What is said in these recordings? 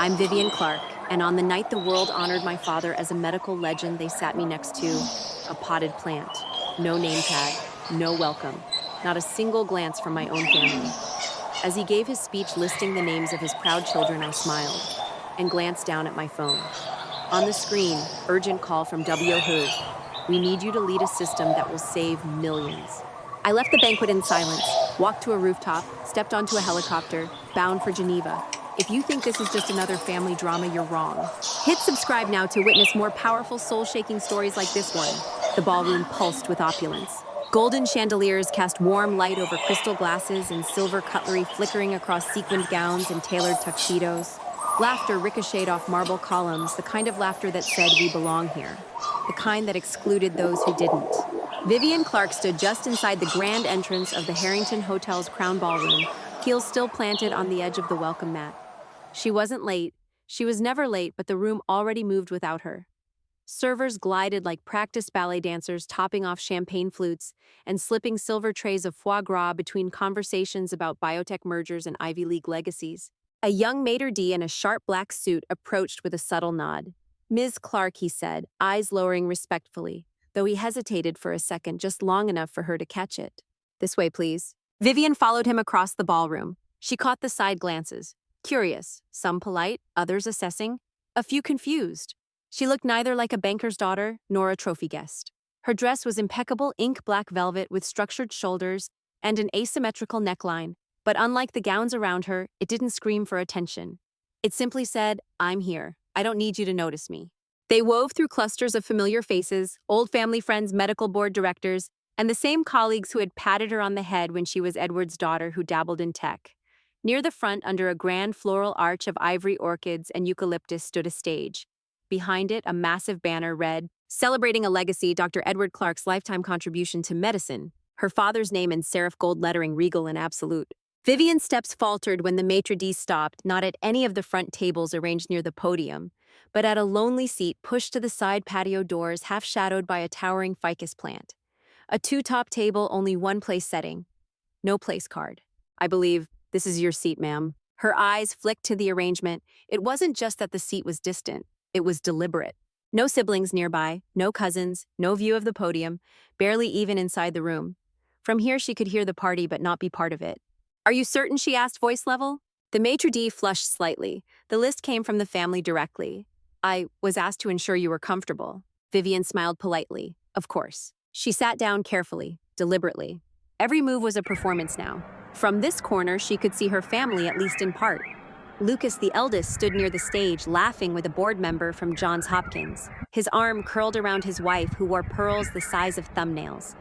I'm Vivian Clark, and on the night the world honored my father as a medical legend, they sat me next to a potted plant. No name tag, no welcome, not a single glance from my own family. As he gave his speech listing the names of his proud children, I smiled and glanced down at my phone. On the screen, urgent call from WHO. We need you to lead a system that will save millions. I left the banquet in silence, walked to a rooftop, stepped onto a helicopter, bound for Geneva. If you think this is just another family drama, you're wrong. Hit subscribe now to witness more powerful, soul-shaking stories like this one. The ballroom pulsed with opulence. Golden chandeliers cast warm light over crystal glasses and silver cutlery flickering across sequined gowns and tailored tuxedos. Laughter ricocheted off marble columns, the kind of laughter that said we belong here, the kind that excluded those who didn't. Vivian Clark stood just inside the grand entrance of the Harrington Hotel's Crown Ballroom, heels still planted on the edge of the welcome mat. She wasn't late. She was never late, but the room already moved without her. Servers glided like practiced ballet dancers, topping off champagne flutes and slipping silver trays of foie gras between conversations about biotech mergers and Ivy League legacies. A young maitre d' in a sharp black suit approached with a subtle nod. "Ms. Clark," he said, eyes lowering respectfully, though he hesitated for a second, just long enough for her to catch it. "This way, please." Vivian followed him across the ballroom. She caught the side glances. Curious, some polite, others assessing, a few confused. She looked neither like a banker's daughter nor a trophy guest. Her dress was impeccable ink black velvet with structured shoulders and an asymmetrical neckline, but unlike the gowns around her, it didn't scream for attention. It simply said, "I'm here. I don't need you to notice me." They wove through clusters of familiar faces, old family friends, medical board directors, and the same colleagues who had patted her on the head when she was Edward's daughter who dabbled in tech. Near the front, under a grand floral arch of ivory orchids and eucalyptus, stood a stage. Behind it, a massive banner read, "Celebrating a legacy, Dr. Edward Clark's lifetime contribution to medicine," her father's name in serif gold lettering, regal and absolute. Vivian's steps faltered when the maitre d' stopped, not at any of the front tables arranged near the podium, but at a lonely seat pushed to the side patio doors, half shadowed by a towering ficus plant. A two-top table, only one place setting. No place card. "I believe this is your seat, ma'am." Her eyes flicked to the arrangement. It wasn't just that the seat was distant. It was deliberate. No siblings nearby, no cousins, no view of the podium, barely even inside the room. From here she could hear the party but not be part of it. "Are you certain?" she asked, voice level. The maitre d' flushed slightly. The list came from the family directly. "I was asked to ensure you were comfortable." Vivian smiled politely. "Of course." She sat down carefully, deliberately. Every move was a performance now. From this corner, she could see her family, at least in part. Lucas, the eldest, stood near the stage, laughing with a board member from Johns Hopkins, his arm curled around his wife, who wore pearls the size of thumbnails.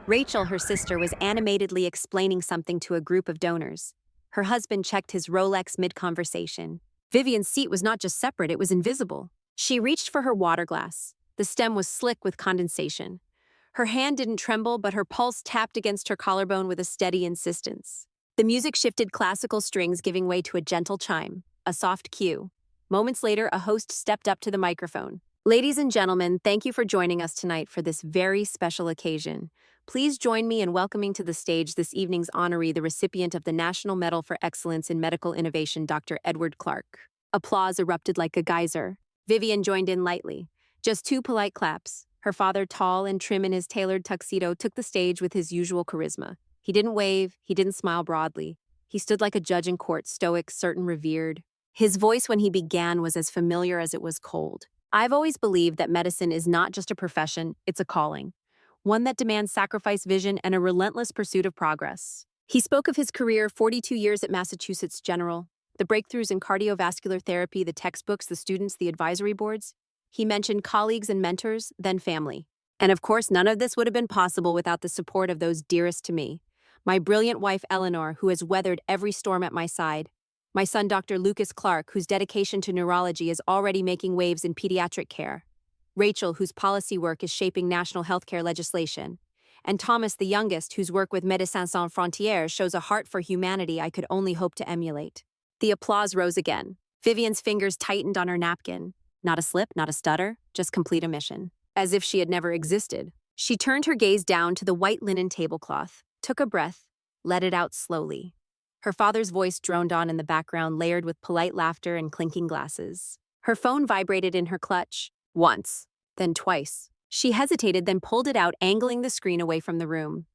Rachel, her sister, was animatedly explaining something to a group of donors. Her husband checked his Rolex mid-conversation. Vivian's seat was not just separate, it was invisible. She reached for her water glass. The stem was slick with condensation. Her hand didn't tremble, but her pulse tapped against her collarbone with a steady insistence. The music shifted, classical strings giving way to a gentle chime, a soft cue. Moments later, a host stepped up to the microphone. "Ladies and gentlemen, thank you for joining us tonight for this very special occasion. Please join me in welcoming to the stage this evening's honoree, the recipient of the National Medal for Excellence in Medical Innovation, Dr. Edward Clark." Applause erupted like a geyser. Vivian joined in lightly. Just two polite claps. Her father, tall and trim in his tailored tuxedo, took the stage with his usual charisma. He didn't wave, he didn't smile broadly. He stood like a judge in court, stoic, certain, revered. His voice when he began was as familiar as it was cold. "I've always believed that medicine is not just a profession, it's a calling. One that demands sacrifice, vision, and a relentless pursuit of progress." He spoke of his career, 42 years at Massachusetts General, the breakthroughs in cardiovascular therapy, the textbooks, the students, the advisory boards. He mentioned colleagues and mentors, then family. "And of course, none of this would have been possible without the support of those dearest to me. My brilliant wife, Eleanor, who has weathered every storm at my side. My son, Dr. Lucas Clark, whose dedication to neurology is already making waves in pediatric care. Rachel, whose policy work is shaping national healthcare legislation. And Thomas, the youngest, whose work with Médecins Sans Frontières shows a heart for humanity I could only hope to emulate." The applause rose again. Vivian's fingers tightened on her napkin. Not a slip, not a stutter, just complete omission. As if she had never existed. She turned her gaze down to the white linen tablecloth, took a breath, let it out slowly. Her father's voice droned on in the background, layered with polite laughter and clinking glasses. Her phone vibrated in her clutch. Once, then twice. She hesitated, then pulled it out, angling the screen away from the room.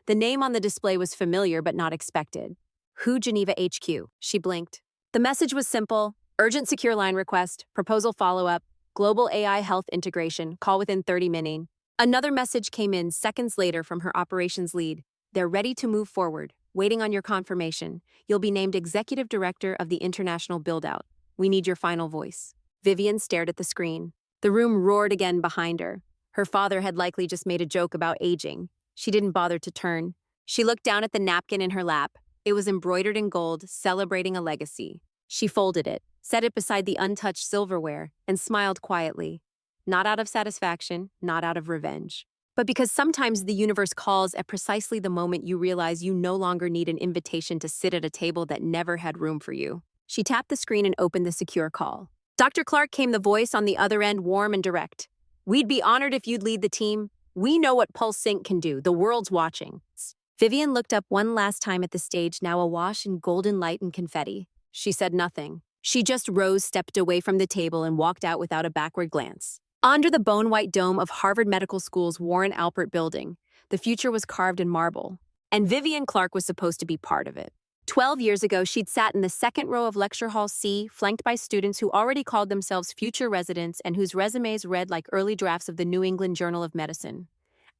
The name on the display was familiar but not expected. Who Geneva HQ? She blinked. The message was simple: urgent secure line request, proposal follow-up, global AI health integration, call within 30 minutes. Another message came in seconds later from her operations lead. They're ready to move forward, waiting on your confirmation. You'll be named executive director of the international build-out. We need your final voice. Vivian stared at the screen. The room roared again behind her. Her father had likely just made a joke about aging. She didn't bother to turn. She looked down at the napkin in her lap. It was embroidered in gold, celebrating a legacy. She folded it, set it beside the untouched silverware, and smiled quietly. Not out of satisfaction, not out of revenge, but because sometimes the universe calls at precisely the moment you realize you no longer need an invitation to sit at a table that never had room for you. She tapped the screen and opened the secure call. Dr. Clark, came the voice on the other end, warm and direct. We'd be honored if you'd lead the team. We know what Pulse Sync can do. The world's watching. Vivian looked up one last time at the stage, now awash in golden light and confetti. She said nothing. She just rose, stepped away from the table, and walked out without a backward glance. Under the bone-white dome of Harvard Medical School's Warren Alpert building, the future was carved in marble, and Vivian Clark was supposed to be part of it. 12 years ago, she'd sat in the second row of Lecture Hall C, flanked by students who already called themselves future residents and whose resumes read like early drafts of the New England Journal of Medicine.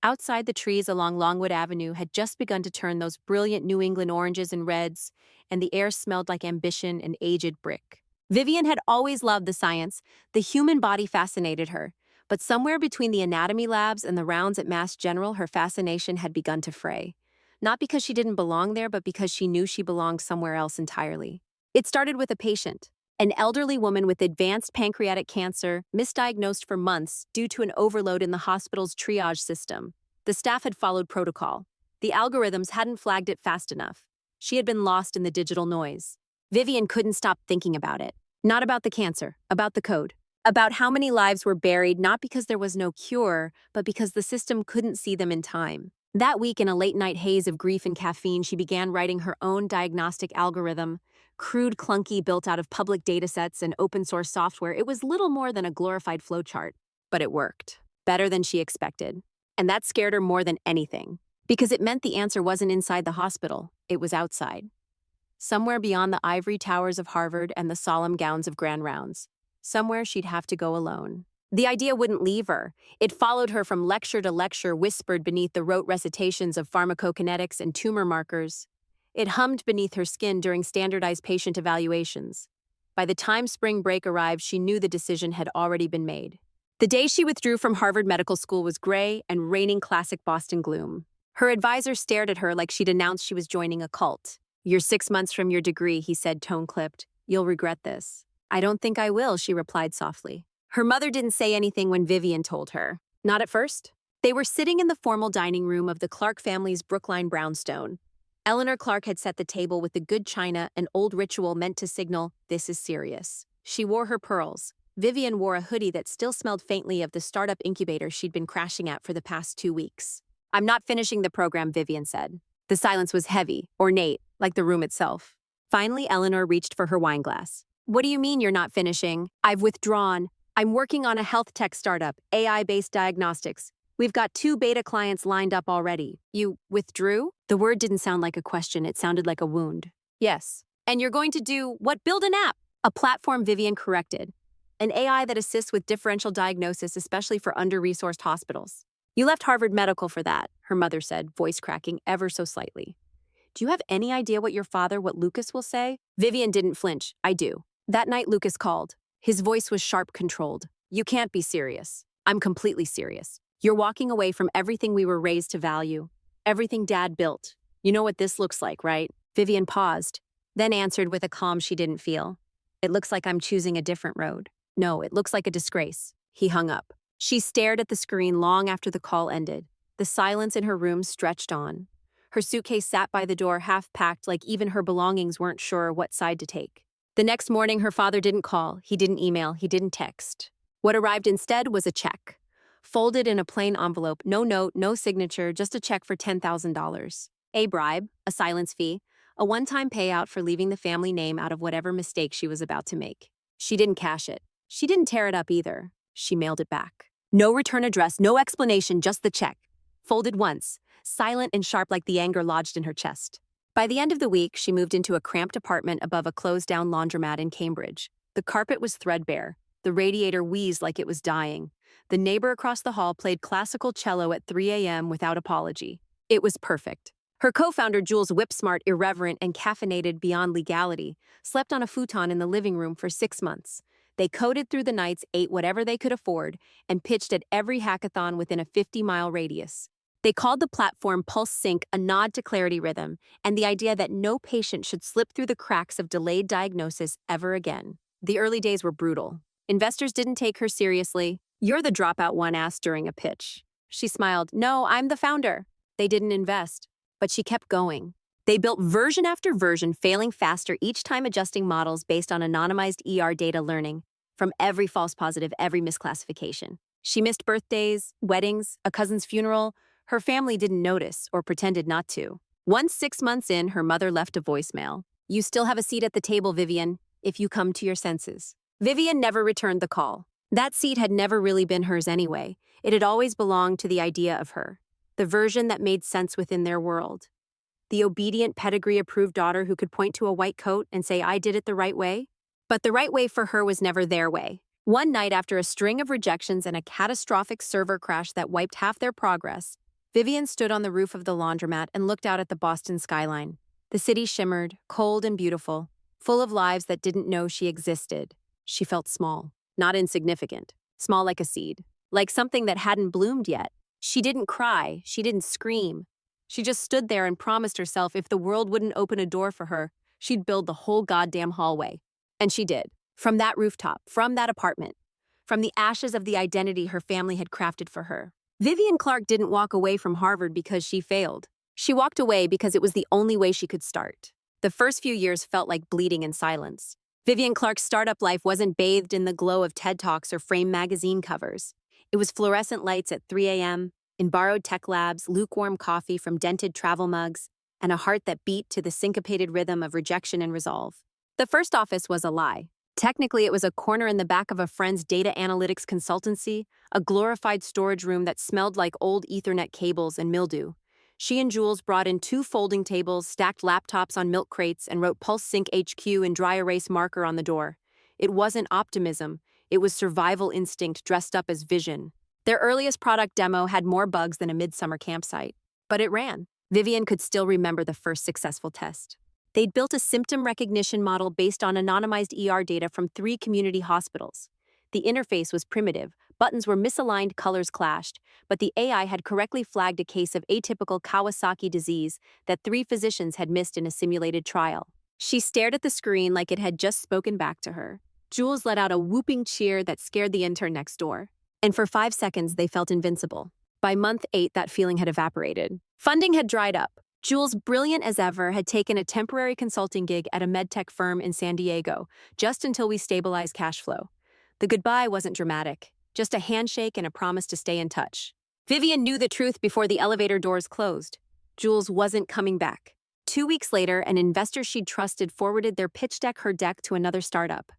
Outside, the trees along Longwood Avenue had just begun to turn those brilliant New England oranges and reds, and the air smelled like ambition and aged brick. Vivian had always loved the science. The human body fascinated her, but somewhere between the anatomy labs and the rounds at Mass General, her fascination had begun to fray. Not because she didn't belong there, but because she knew she belonged somewhere else entirely. It started with a patient, an elderly woman with advanced pancreatic cancer, misdiagnosed for months due to an overload in the hospital's triage system. The staff had followed protocol. The algorithms hadn't flagged it fast enough. She had been lost in the digital noise. Vivian couldn't stop thinking about it. Not about the cancer, about the code. About how many lives were buried, not because there was no cure, but because the system couldn't see them in time. That week, in a late-night haze of grief and caffeine, she began writing her own diagnostic algorithm. Crude, clunky, built out of public datasets and open-source software, it was little more than a glorified flowchart. But it worked. Better than she expected. And that scared her more than anything. Because it meant the answer wasn't inside the hospital, it was outside. Somewhere beyond the ivory towers of Harvard and the solemn gowns of Grand Rounds. Somewhere she'd have to go alone. The idea wouldn't leave her. It followed her from lecture to lecture, whispered beneath the rote recitations of pharmacokinetics and tumor markers. It hummed beneath her skin during standardized patient evaluations. By the time spring break arrived, she knew the decision had already been made. The day she withdrew from Harvard Medical School was gray and raining classic Boston gloom. Her advisor stared at her like she'd announced she was joining a cult. "You're 6 months from your degree," he said, tone-clipped. "You'll regret this." "I don't think I will," she replied softly. Her mother didn't say anything when Vivian told her. Not at first. They were sitting in the formal dining room of the Clark family's Brookline brownstone. Eleanor Clark had set the table with the good china, an old ritual meant to signal, this is serious. She wore her pearls. Vivian wore a hoodie that still smelled faintly of the startup incubator she'd been crashing at for the past 2 weeks. "I'm not finishing the program," Vivian said. The silence was heavy, ornate, like the room itself. Finally, Eleanor reached for her wine glass. "What do you mean you're not finishing?" "I've withdrawn. I'm working on a health tech startup, AI-based diagnostics. We've got 2 beta clients lined up already." "You withdrew?" The word didn't sound like a question, it sounded like a wound. "Yes." "And you're going to do what? Build an app?" "A platform," Vivian corrected. "An AI that assists with differential diagnosis, especially for under-resourced hospitals." "You left Harvard Medical for that," her mother said, voice cracking ever so slightly. "Do you have any idea what Lucas will say?" Vivian didn't flinch. "I do." That night, Lucas called. His voice was sharp, controlled. "You can't be serious." "I'm completely serious. You're walking away from everything we were raised to value. Everything Dad built. You know what this looks like, right?" Vivian paused, then answered with a calm she didn't feel. "It looks like I'm choosing a different road." "No, it looks like a disgrace." He hung up. She stared at the screen long after the call ended. The silence in her room stretched on. Her suitcase sat by the door, half-packed, like even her belongings weren't sure what side to take. The next morning, her father didn't call, he didn't email, he didn't text. What arrived instead was a check. Folded in a plain envelope, no note, no signature, just a check for $10,000. A bribe, a silence fee, a one-time payout for leaving the family name out of whatever mistake she was about to make. She didn't cash it. She didn't tear it up either. She mailed it back. No return address, no explanation, just the check. Folded once, silent and sharp like the anger lodged in her chest. By the end of the week, she moved into a cramped apartment above a closed-down laundromat in Cambridge. The carpet was threadbare. The radiator wheezed like it was dying. The neighbor across the hall played classical cello at 3 a.m. without apology. It was perfect. Her co-founder, Jules, whip-smart, irreverent, and caffeinated beyond legality, slept on a futon in the living room for 6 months. They coded through the nights, ate whatever they could afford, and pitched at every hackathon within a 50-mile radius. They called the platform Pulse Sync, a nod to clarity rhythm, and the idea that no patient should slip through the cracks of delayed diagnosis ever again. The early days were brutal. Investors didn't take her seriously. "You're the dropout," one asked during a pitch. She smiled. "No, I'm the founder." They didn't invest, but she kept going. They built version after version, failing faster each time, adjusting models based on anonymized data, learning from every false positive, every misclassification. She missed birthdays, weddings, a cousin's funeral. Her family didn't notice or pretended not to. Once 6 months in, her mother left a voicemail. "You still have a seat at the table, Vivian, if you come to your senses." Vivian never returned the call. That seat had never really been hers anyway. It had always belonged to the idea of her, the version that made sense within their world. The obedient, pedigree-approved daughter who could point to a white coat and say, "I did it the right way." But the right way for her was never their way. One night, after a string of rejections and a catastrophic server crash that wiped half their progress, Vivian stood on the roof of the laundromat and looked out at the Boston skyline. The city shimmered, cold and beautiful, full of lives that didn't know she existed. She felt small, not insignificant, small like a seed, like something that hadn't bloomed yet. She didn't cry, she didn't scream. She just stood there and promised herself if the world wouldn't open a door for her, she'd build the whole goddamn hallway. And she did. From that rooftop, from that apartment, from the ashes of the identity her family had crafted for her. Vivian Clark didn't walk away from Harvard because she failed. She walked away because it was the only way she could start. The first few years felt like bleeding in silence. Vivian Clark's startup life wasn't bathed in the glow of TED Talks or framed magazine covers. It was fluorescent lights at 3 a.m., in borrowed tech labs, lukewarm coffee from dented travel mugs, and a heart that beat to the syncopated rhythm of rejection and resolve. The first office was a lie. Technically, it was a corner in the back of a friend's data analytics consultancy, a glorified storage room that smelled like old Ethernet cables and mildew. She and Jules brought in 2 folding tables, stacked laptops on milk crates, and wrote Pulse Sync HQ in dry erase marker on the door. It wasn't optimism. It was survival instinct dressed up as vision. Their earliest product demo had more bugs than a midsummer campsite. But it ran. Vivian could still remember the first successful test. They'd built a symptom recognition model based on anonymized data from 3 community hospitals. The interface was primitive, buttons were misaligned, colors clashed, but the AI had correctly flagged a case of atypical Kawasaki disease that 3 physicians had missed in a simulated trial. She stared at the screen like it had just spoken back to her. Jules let out a whooping cheer that scared the intern next door. And for 5 seconds, they felt invincible. By month 8, that feeling had evaporated. Funding had dried up. Jules, brilliant as ever, had taken a temporary consulting gig at a medtech firm in San Diego, just until we stabilized cash flow. The goodbye wasn't dramatic, just a handshake and a promise to stay in touch. Vivian knew the truth before the elevator doors closed. Jules wasn't coming back. 2 weeks later, an investor she'd trusted forwarded their pitch deck, her deck, to another startup.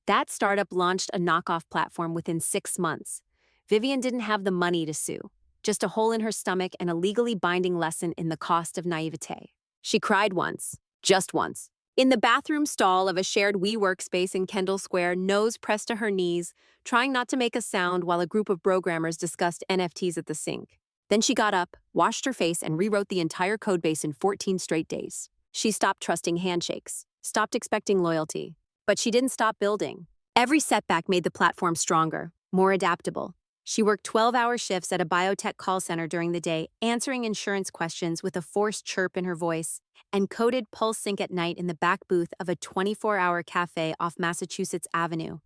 That startup launched a knockoff platform within 6 months. Vivian didn't have the money to sue. Just a hole in her stomach and a legally binding lesson in the cost of naivete. She cried once, just once. In the bathroom stall of a shared WeWork space in Kendall Square, nose pressed to her knees, trying not to make a sound while a group of programmers discussed NFTs at the sink. Then she got up, washed her face, and rewrote the entire codebase in 14 straight days. She stopped trusting handshakes, stopped expecting loyalty. But she didn't stop building. Every setback made the platform stronger, more adaptable. She worked 12-hour shifts at a biotech call center during the day, answering insurance questions with a forced chirp in her voice, and coded Pulse Sync at night in the back booth of a 24-hour cafe off Massachusetts Avenue.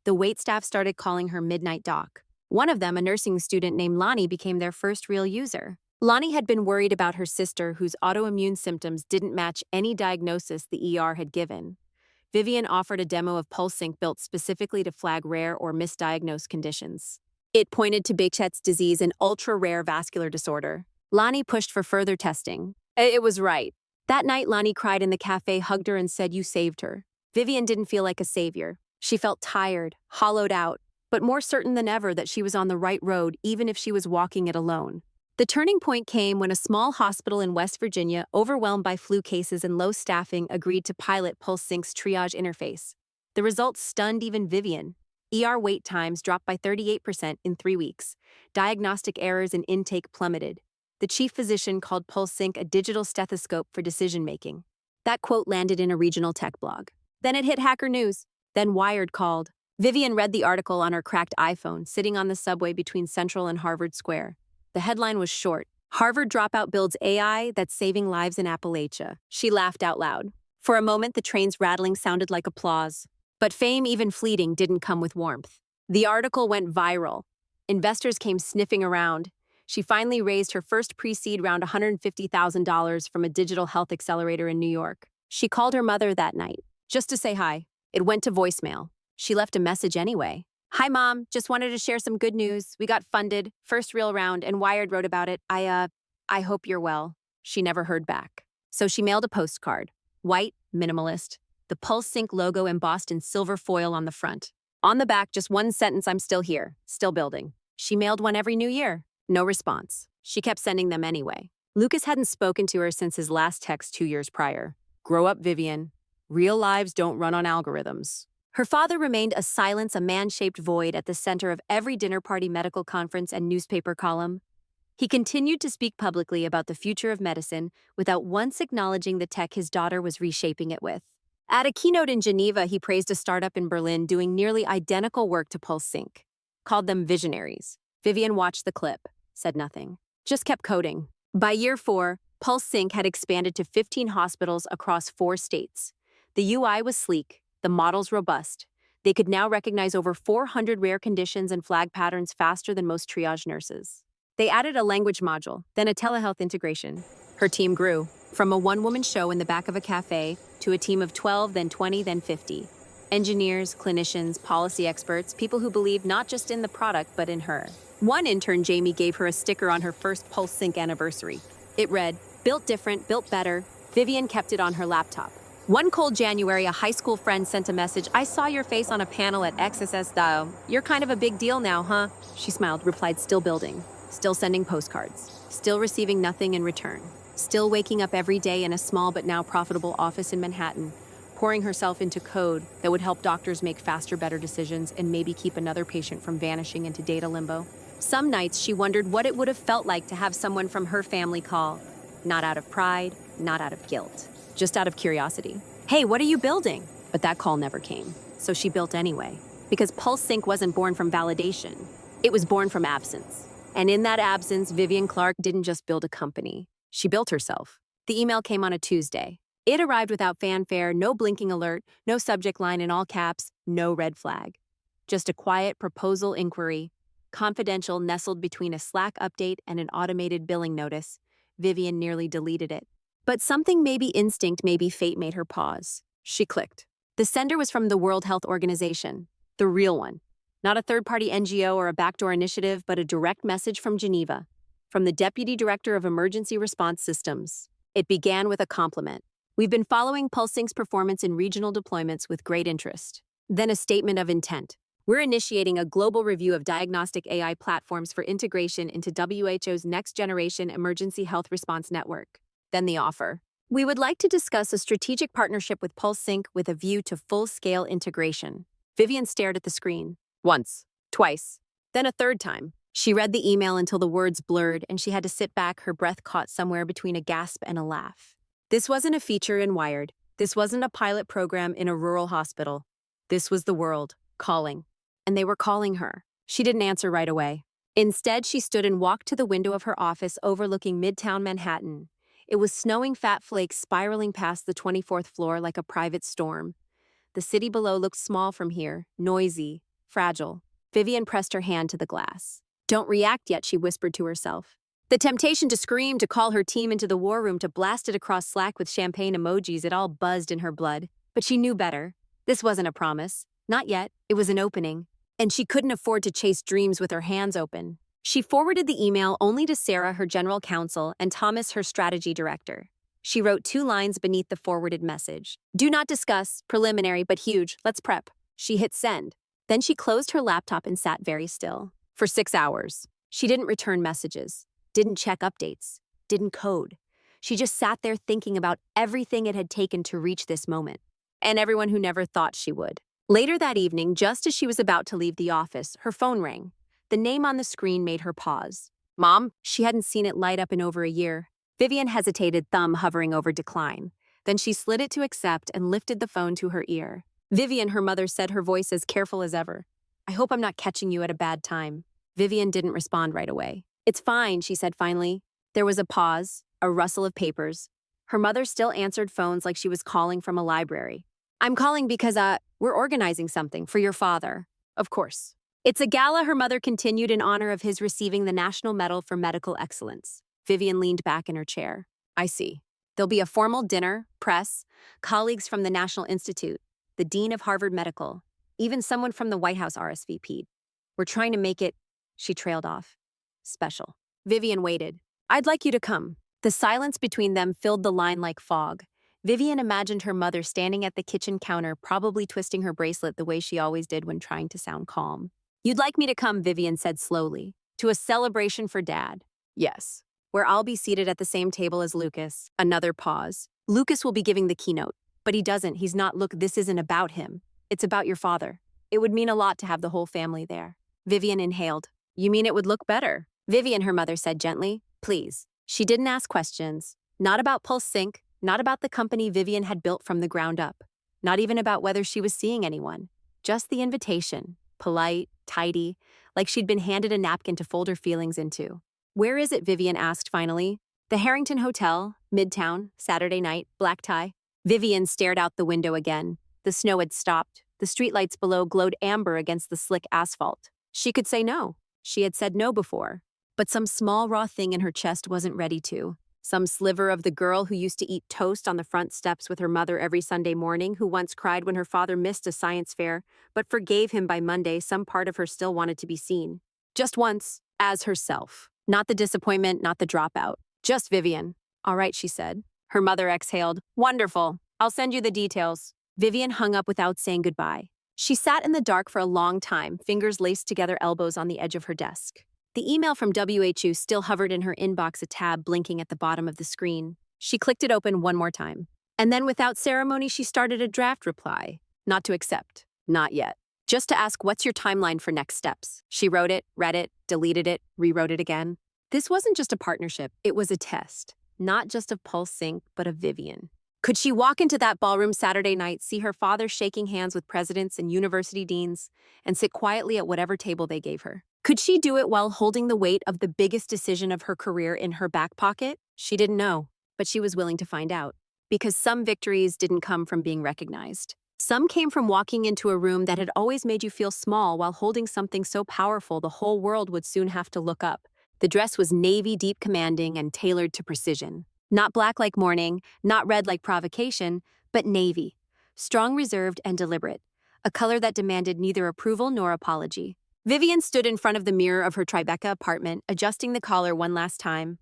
The waitstaff started calling her Midnight Doc. One of them, a nursing student named Lonnie, became their first real user. Lonnie had been worried about her sister, whose autoimmune symptoms didn't match any diagnosis the ER had given. Vivian offered a demo of Pulse Sync built specifically to flag rare or misdiagnosed conditions. It pointed to Behçet's disease, an ultra-rare vascular disorder. Lonnie pushed for further testing. It was right. That night, Lonnie cried in the cafe, hugged her, and said, "You saved her." Vivian didn't feel like a savior. She felt tired, hollowed out, but more certain than ever that she was on the right road, even if she was walking it alone. The turning point came when a small hospital in West Virginia, overwhelmed by flu cases and low staffing, agreed to pilot PulseSync's triage interface. The results stunned even Vivian. ER wait times dropped by 38% in 3 weeks. Diagnostic errors in intake plummeted. The chief physician called PulseSync a digital stethoscope for decision-making. That quote landed in a regional tech blog. Then it hit Hacker News. Then Wired called. Vivian read the article on her cracked iPhone, sitting on the subway between Central and Harvard Square. The headline was short: "Harvard dropout builds AI that's saving lives in Appalachia." She laughed out loud. For a moment, the train's rattling sounded like applause. But fame, even fleeting, didn't come with warmth. The article went viral. Investors came sniffing around. She finally raised her first pre-seed round, $150,000 from a digital health accelerator in New York. She called her mother that night, just to say hi. It went to voicemail. She left a message anyway. "Hi, Mom. Just wanted to share some good news. We got funded, first real round, and Wired wrote about it. I hope you're well." She never heard back. So she mailed a postcard. White, minimalist. The PulseSync logo embossed in silver foil on the front. On the back, just one sentence: "I'm still here, still building." She mailed one every New Year. No response. She kept sending them anyway. Lucas hadn't spoken to her since his last text 2 years prior. "Grow up, Vivian. Real lives don't run on algorithms." Her father remained a silence, a man-shaped void at the center of every dinner party, medical conference, and newspaper column. He continued to speak publicly about the future of medicine without once acknowledging the tech his daughter was reshaping it with. At a keynote in Geneva, he praised a startup in Berlin doing nearly identical work to PulseSync, called them visionaries. Vivian watched the clip, said nothing, just kept coding. By year 4, PulseSync had expanded to 15 hospitals across 4 states. The UI was sleek, the models robust. They could now recognize over 400 rare conditions and flag patterns faster than most triage nurses. They added a language module, then a telehealth integration. Her team grew, from a one-woman show in the back of a cafe to a team of 12, then 20, then 50. Engineers, clinicians, policy experts, people who believed not just in the product, but in her. One intern, Jamie, gave her a sticker on her first PulseSync anniversary. It read, "Built different, built better." Vivian kept it on her laptop. One cold January, a high school friend sent a message, "I saw your face on a panel at XSS Dial. You're kind of a big deal now, huh?" She smiled, replied, "Still building, still sending postcards, still receiving nothing in return, still waking up every day in a small but now profitable office in Manhattan, pouring herself into code that would help doctors make faster, better decisions and maybe keep another patient from vanishing into data limbo." Some nights she wondered what it would have felt like to have someone from her family call, not out of pride, not out of guilt, just out of curiosity. "Hey, what are you building?" But that call never came. So she built anyway. Because PulseSync wasn't born from validation. It was born from absence. And in that absence, Vivian Clark didn't just build a company. She built herself. The email came on a Tuesday. It arrived without fanfare, no blinking alert, no subject line in all caps, no red flag. Just a quiet proposal inquiry, confidential, nestled between a Slack update and an automated billing notice. Vivian nearly deleted it. But something, maybe instinct, maybe fate, made her pause. She clicked. The sender was from the World Health Organization, the real one. Not a third-party NGO or a backdoor initiative, but a direct message from Geneva, from the Deputy Director of Emergency Response Systems. It began with a compliment. "We've been following PulseSync's performance in regional deployments with great interest." Then a statement of intent. "We're initiating a global review of diagnostic AI platforms for integration into WHO's next-generation emergency health response network." Then the offer. "We would like to discuss a strategic partnership with PulseSync with a view to full-scale integration." Vivian stared at the screen. Once, twice, then a third time. She read the email until the words blurred and she had to sit back, her breath caught somewhere between a gasp and a laugh. This wasn't a feature in Wired. This wasn't a pilot program in a rural hospital. This was the world, calling. And they were calling her. She didn't answer right away. Instead, she stood and walked to the window of her office overlooking Midtown Manhattan. It was snowing, fat flakes spiraling past the 24th floor like a private storm. The city below looked small from here, noisy, fragile. Vivian pressed her hand to the glass. "Don't react yet," she whispered to herself. The temptation to scream, to call her team into the war room, to blast it across Slack with champagne emojis, it all buzzed in her blood. But she knew better. This wasn't a promise. Not yet. It was an opening. And she couldn't afford to chase dreams with her hands open. She forwarded the email only to Sarah, her general counsel, and Thomas, her strategy director. She wrote 2 lines beneath the forwarded message. Do not discuss, preliminary but huge, let's prep. She hit send. Then she closed her laptop and sat very still. For 6 hours. She didn't return messages, didn't check updates, didn't code. She just sat there thinking about everything it had taken to reach this moment, and everyone who never thought she would. Later that evening, just as she was about to leave the office, her phone rang. The name on the screen made her pause. Mom? She hadn't seen it light up in over a year. Vivian hesitated, thumb hovering over decline. Then she slid it to accept and lifted the phone to her ear. Vivian, her mother said, her voice as careful as ever. I hope I'm not catching you at a bad time. Vivian didn't respond right away. It's fine, she said finally. There was a pause, a rustle of papers. Her mother still answered phones like she was calling from a library. I'm calling because, we're organizing something for your father. Of course. It's a gala, her mother continued, in honor of his receiving the National Medal for Medical Excellence. Vivian leaned back in her chair. I see. There'll be a formal dinner, press, colleagues from the National Institute, the Dean of Harvard Medical, even someone from the White House RSVP'd. We're trying to make it, she trailed off, special. Vivian waited. I'd like you to come. The silence between them filled the line like fog. Vivian imagined her mother standing at the kitchen counter, probably twisting her bracelet the way she always did when trying to sound calm. You'd like me to come, Vivian said slowly, to a celebration for Dad. Yes. Where I'll be seated at the same table as Lucas. Another pause. Lucas will be giving the keynote, but he doesn't. He's not. Look, this isn't about him. It's about your father. It would mean a lot to have the whole family there. Vivian inhaled. You mean it would look better? Vivian, her mother said gently. Please. She didn't ask questions. Not about Pulse Sync, not about the company Vivian had built from the ground up. Not even about whether she was seeing anyone. Just the invitation. Polite, tidy, like she'd been handed a napkin to fold her feelings into. Where is it? Vivian asked finally. The Harrington Hotel, Midtown, Saturday night, black tie. Vivian stared out the window again. The snow had stopped. The streetlights below glowed amber against the slick asphalt. She could say no. She had said no before. But some small raw thing in her chest wasn't ready to. Some sliver of the girl who used to eat toast on the front steps with her mother every Sunday morning, who once cried when her father missed a science fair, but forgave him by Monday. Some part of her still wanted to be seen. Just once, as herself. Not the disappointment, not the dropout. Just Vivian. All right, she said. Her mother exhaled. Wonderful. I'll send you the details. Vivian hung up without saying goodbye. She sat in the dark for a long time, fingers laced together, elbows on the edge of her desk. The email from WHU still hovered in her inbox, a tab blinking at the bottom of the screen. She clicked it open one more time. And then without ceremony, she started a draft reply. Not to accept. Not yet. Just to ask, what's your timeline for next steps? She wrote it, read it, deleted it, rewrote it again. This wasn't just a partnership. It was a test. Not just of Pulse Sync, but of Vivian. Could she walk into that ballroom Saturday night, see her father shaking hands with presidents and university deans, and sit quietly at whatever table they gave her? Could she do it while holding the weight of the biggest decision of her career in her back pocket? She didn't know, but she was willing to find out. Because some victories didn't come from being recognized. Some came from walking into a room that had always made you feel small while holding something so powerful the whole world would soon have to look up. The dress was navy deep, commanding, and tailored to precision. Not black like mourning, not red like provocation, but navy. Strong, reserved, and deliberate. A color that demanded neither approval nor apology. Vivian stood in front of the mirror of her Tribeca apartment, adjusting the collar one last time.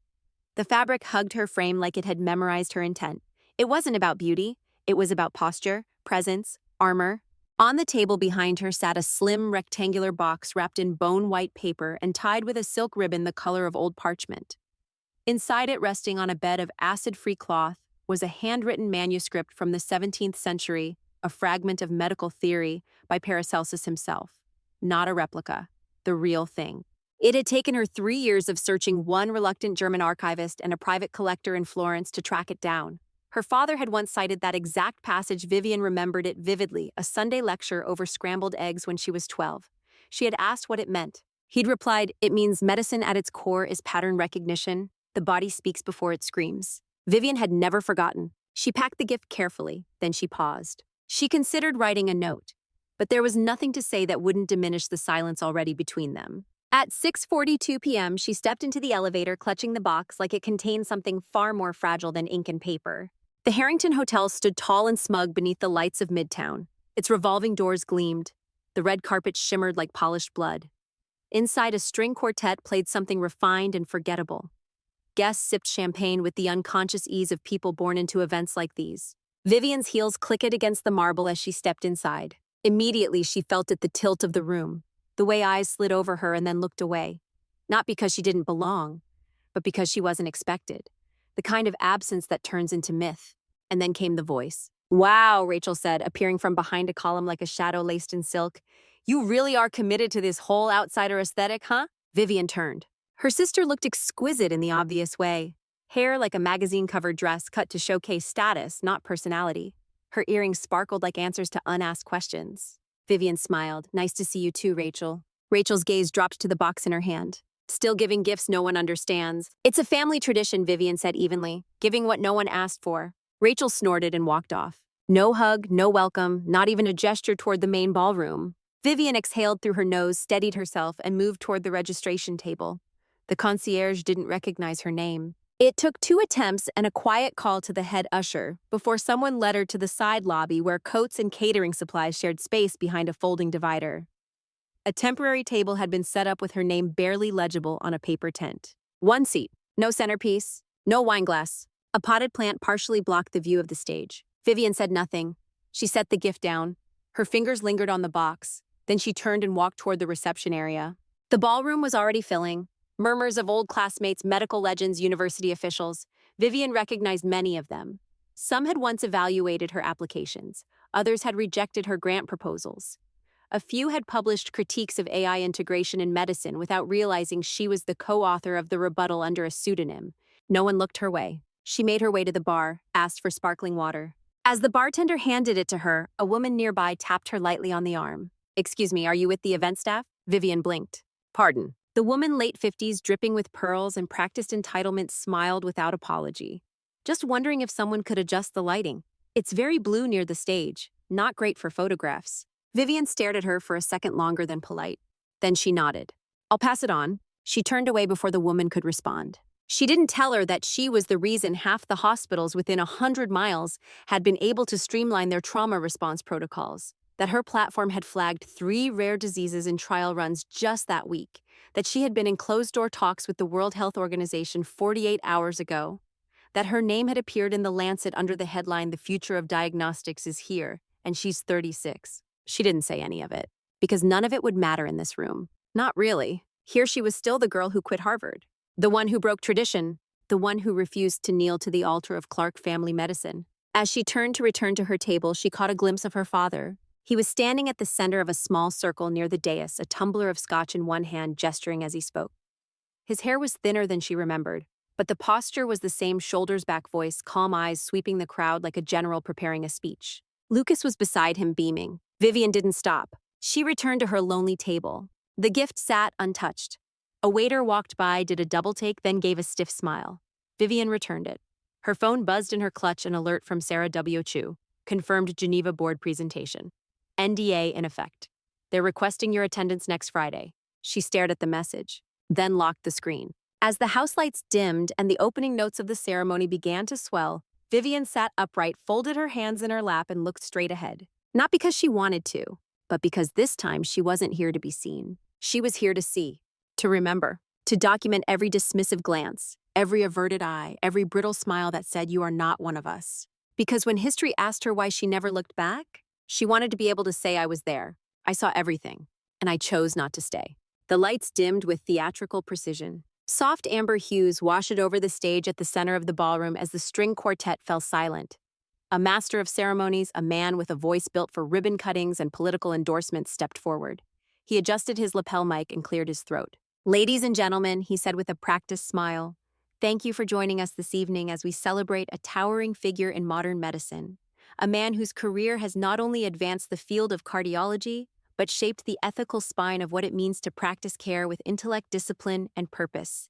The fabric hugged her frame like it had memorized her intent. It wasn't about beauty. It was about posture, presence, armor. On the table behind her sat a slim, rectangular box wrapped in bone-white paper and tied with a silk ribbon the color of old parchment. Inside it, resting on a bed of acid-free cloth, was a handwritten manuscript from the 17th century, a fragment of medical theory by Paracelsus himself. Not a replica, the real thing. It had taken her 3 years of searching, one reluctant German archivist and a private collector in Florence, to track it down. Her father had once cited that exact passage. Vivian remembered it vividly, a Sunday lecture over scrambled eggs when she was 12. She had asked what it meant. He'd replied, it means medicine at its core is pattern recognition. The body speaks before it screams. Vivian had never forgotten. She packed the gift carefully, then she paused. She considered writing a note, but there was nothing to say that wouldn't diminish the silence already between them. At 6:42 p.m., she stepped into the elevator, clutching the box like it contained something far more fragile than ink and paper. The Harrington Hotel stood tall and smug beneath the lights of Midtown. Its revolving doors gleamed. The red carpet shimmered like polished blood. Inside, a string quartet played something refined and forgettable. Guests sipped champagne with the unconscious ease of people born into events like these. Vivian's heels clicked against the marble as she stepped inside. Immediately, she felt it the tilt of the room, the way eyes slid over her and then looked away. Not because she didn't belong, but because she wasn't expected. The kind of absence that turns into myth. And then came the voice. "Wow," Rachel said, appearing from behind a column like a shadow laced in silk. "You really are committed to this whole outsider aesthetic, huh?" Vivian turned. Her sister looked exquisite in the obvious way. Hair like a magazine-covered dress cut to showcase status, not personality. Her earrings sparkled like answers to unasked questions. Vivian smiled. "Nice to see you too, Rachel." Rachel's gaze dropped to the box in her hand. "Still giving gifts no one understands." "It's a family tradition," Vivian said evenly, "giving what no one asked for." Rachel snorted and walked off. No hug, no welcome, not even a gesture toward the main ballroom. Vivian exhaled through her nose, steadied herself, and moved toward the registration table. The concierge didn't recognize her name. It took 2 attempts and a quiet call to the head usher before someone led her to the side lobby where coats and catering supplies shared space behind a folding divider. A temporary table had been set up with her name barely legible on a paper tent. 1 seat, no centerpiece, no wine glass. A potted plant partially blocked the view of the stage. Vivian said nothing. She set the gift down. Her fingers lingered on the box. Then she turned and walked toward the reception area. The ballroom was already filling. Murmurs of old classmates, medical legends, university officials. Vivian recognized many of them. Some had once evaluated her applications. Others had rejected her grant proposals. A few had published critiques of AI integration in medicine without realizing she was the co-author of the rebuttal under a pseudonym. No one looked her way. She made her way to the bar, asked for sparkling water. As the bartender handed it to her, a woman nearby tapped her lightly on the arm. "Excuse me, are you with the event staff?" Vivian blinked. "Pardon." The woman, late 50s, dripping with pearls and practiced entitlement, smiled without apology. "Just wondering if someone could adjust the lighting. It's very blue near the stage. Not great for photographs." Vivian stared at her for a second longer than polite. Then she nodded. "I'll pass it on." She turned away before the woman could respond. She didn't tell her that she was the reason half the hospitals within 100 miles had been able to streamline their trauma response protocols, that her platform had flagged 3 rare diseases in trial runs just that week, that she had been in closed-door talks with the World Health Organization 48 hours ago, that her name had appeared in The Lancet under the headline "The Future of Diagnostics is Here," and she's 36. She didn't say any of it, because none of it would matter in this room. Not really. Here she was still the girl who quit Harvard. The one who broke tradition, the one who refused to kneel to the altar of Clark family medicine. As she turned to return to her table, she caught a glimpse of her father. He was standing at the center of a small circle near the dais, a tumbler of scotch in one hand, gesturing as he spoke. His hair was thinner than she remembered, but the posture was the same shoulders back voice, calm eyes sweeping the crowd like a general preparing a speech. Lucas was beside him, beaming. Vivian didn't stop. She returned to her lonely table. The gift sat untouched. A waiter walked by, did a double take, then gave a stiff smile. Vivian returned it. Her phone buzzed in her clutch, an alert from Sarah W. Chu. Confirmed Geneva board presentation. NDA in effect. They're requesting your attendance next Friday. She stared at the message, then locked the screen. As the house lights dimmed and the opening notes of the ceremony began to swell, Vivian sat upright, folded her hands in her lap, and looked straight ahead. Not because she wanted to, but because this time she wasn't here to be seen. She was here to see. To remember, to document every dismissive glance, every averted eye, every brittle smile that said, "You are not one of us." Because when history asked her why she never looked back, she wanted to be able to say, "I was there. I saw everything, and I chose not to stay." The lights dimmed with theatrical precision. Soft amber hues washed over the stage at the center of the ballroom as the string quartet fell silent. A master of ceremonies, a man with a voice built for ribbon cuttings and political endorsements, stepped forward. He adjusted his lapel mic and cleared his throat. "Ladies and gentlemen," he said with a practiced smile, "thank you for joining us this evening as we celebrate a towering figure in modern medicine, a man whose career has not only advanced the field of cardiology, but shaped the ethical spine of what it means to practice care with intellect, discipline, and purpose.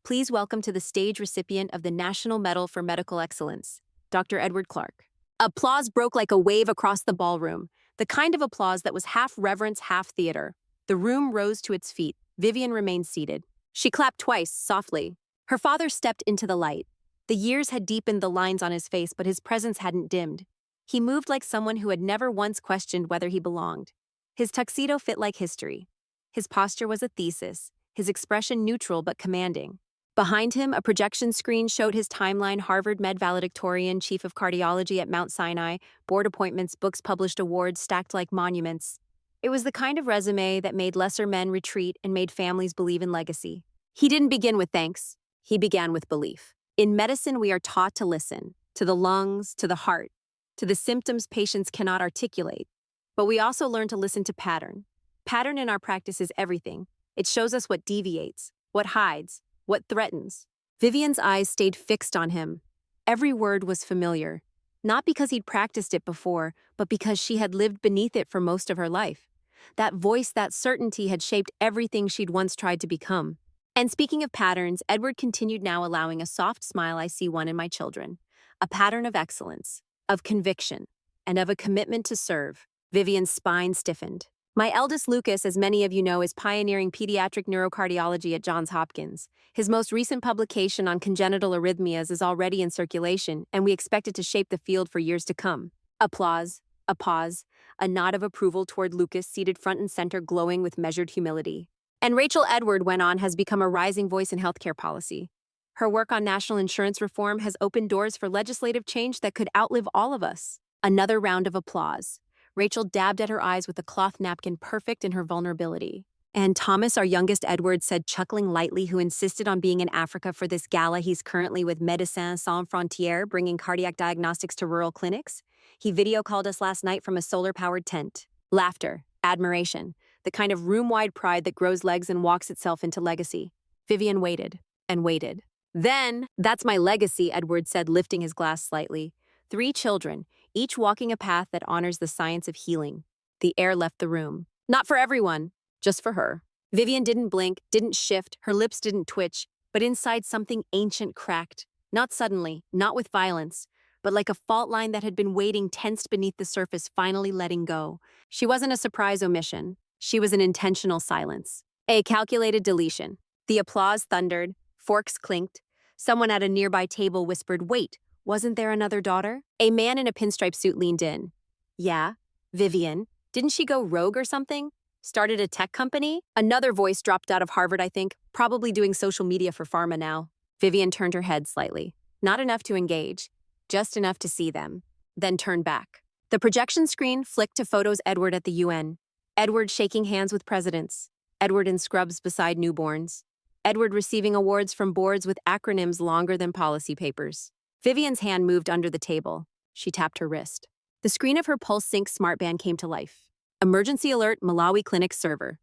Please welcome to the stage recipient of the National Medal for Medical Excellence, Dr. Edward Clark." Applause broke like a wave across the ballroom, the kind of applause that was half reverence, half theater. The room rose to its feet. Vivian remained seated. She clapped twice, softly. Her father stepped into the light. The years had deepened the lines on his face, but his presence hadn't dimmed. He moved like someone who had never once questioned whether he belonged. His tuxedo fit like history. His posture was a thesis, his expression neutral but commanding. Behind him, a projection screen showed his timeline: Harvard med valedictorian, chief of cardiology at Mount Sinai, board appointments, books published, awards stacked like monuments. It was the kind of resume that made lesser men retreat and made families believe in legacy. He didn't begin with thanks. He began with belief. In medicine, we are taught to listen, to the lungs, to the heart, to the symptoms patients cannot articulate. But we also learn to listen to pattern. Pattern in our practice is everything. It shows us what deviates, what hides, what threatens. Vivian's eyes stayed fixed on him. Every word was familiar, not because he'd practiced it before, but because she had lived beneath it for most of her life. That voice, that certainty had shaped everything she'd once tried to become. And speaking of patterns, Edward continued, now allowing a soft smile. I see one in my children. A pattern of excellence, of conviction, and of a commitment to serve. Vivian's spine stiffened. My eldest, Lucas, as many of you know, is pioneering pediatric neurocardiology at Johns Hopkins. His most recent publication on congenital arrhythmias is already in circulation, and we expect it to shape the field for years to come. Applause, a pause, a nod of approval toward Lucas, seated front and center, glowing with measured humility. And Rachel, Edward went on, has become a rising voice in healthcare policy. Her work on national insurance reform has opened doors for legislative change that could outlive all of us. Another round of applause. Rachel dabbed at her eyes with a cloth napkin, perfect in her vulnerability. And Thomas, our youngest, Edward said, chuckling lightly, who insisted on being in Africa for this gala. He's currently with Médecins Sans Frontières, bringing cardiac diagnostics to rural clinics. He video called us last night from a solar-powered tent. Laughter, admiration, the kind of room-wide pride that grows legs and walks itself into legacy. Vivian waited and waited. Then, that's my legacy, Edward said, lifting his glass slightly. 3 children, each walking a path that honors the science of healing. The air left the room. Not for everyone, just for her. Vivian didn't blink, didn't shift, her lips didn't twitch, but inside something ancient cracked. Not suddenly, not with violence, but like a fault line that had been waiting, tensed beneath the surface, finally letting go. She wasn't a surprise omission. She was an intentional silence. A calculated deletion. The applause thundered, forks clinked. Someone at a nearby table whispered, "Wait, wasn't there another daughter?" A man in a pinstripe suit leaned in. "Yeah, Vivian. Didn't she go rogue or something? Started a tech company?" Another voice dropped out of Harvard, I think, probably doing social media for pharma now. Vivian turned her head slightly. Not enough to engage, just enough to see them, then turned back. The projection screen flicked to photos: Edward at the UN. Edward shaking hands with presidents. Edward in scrubs beside newborns. Edward receiving awards from boards with acronyms longer than policy papers. Vivian's hand moved under the table. She tapped her wrist. The screen of her Pulse Sync smartband came to life. Emergency alert, Malawi Clinic server.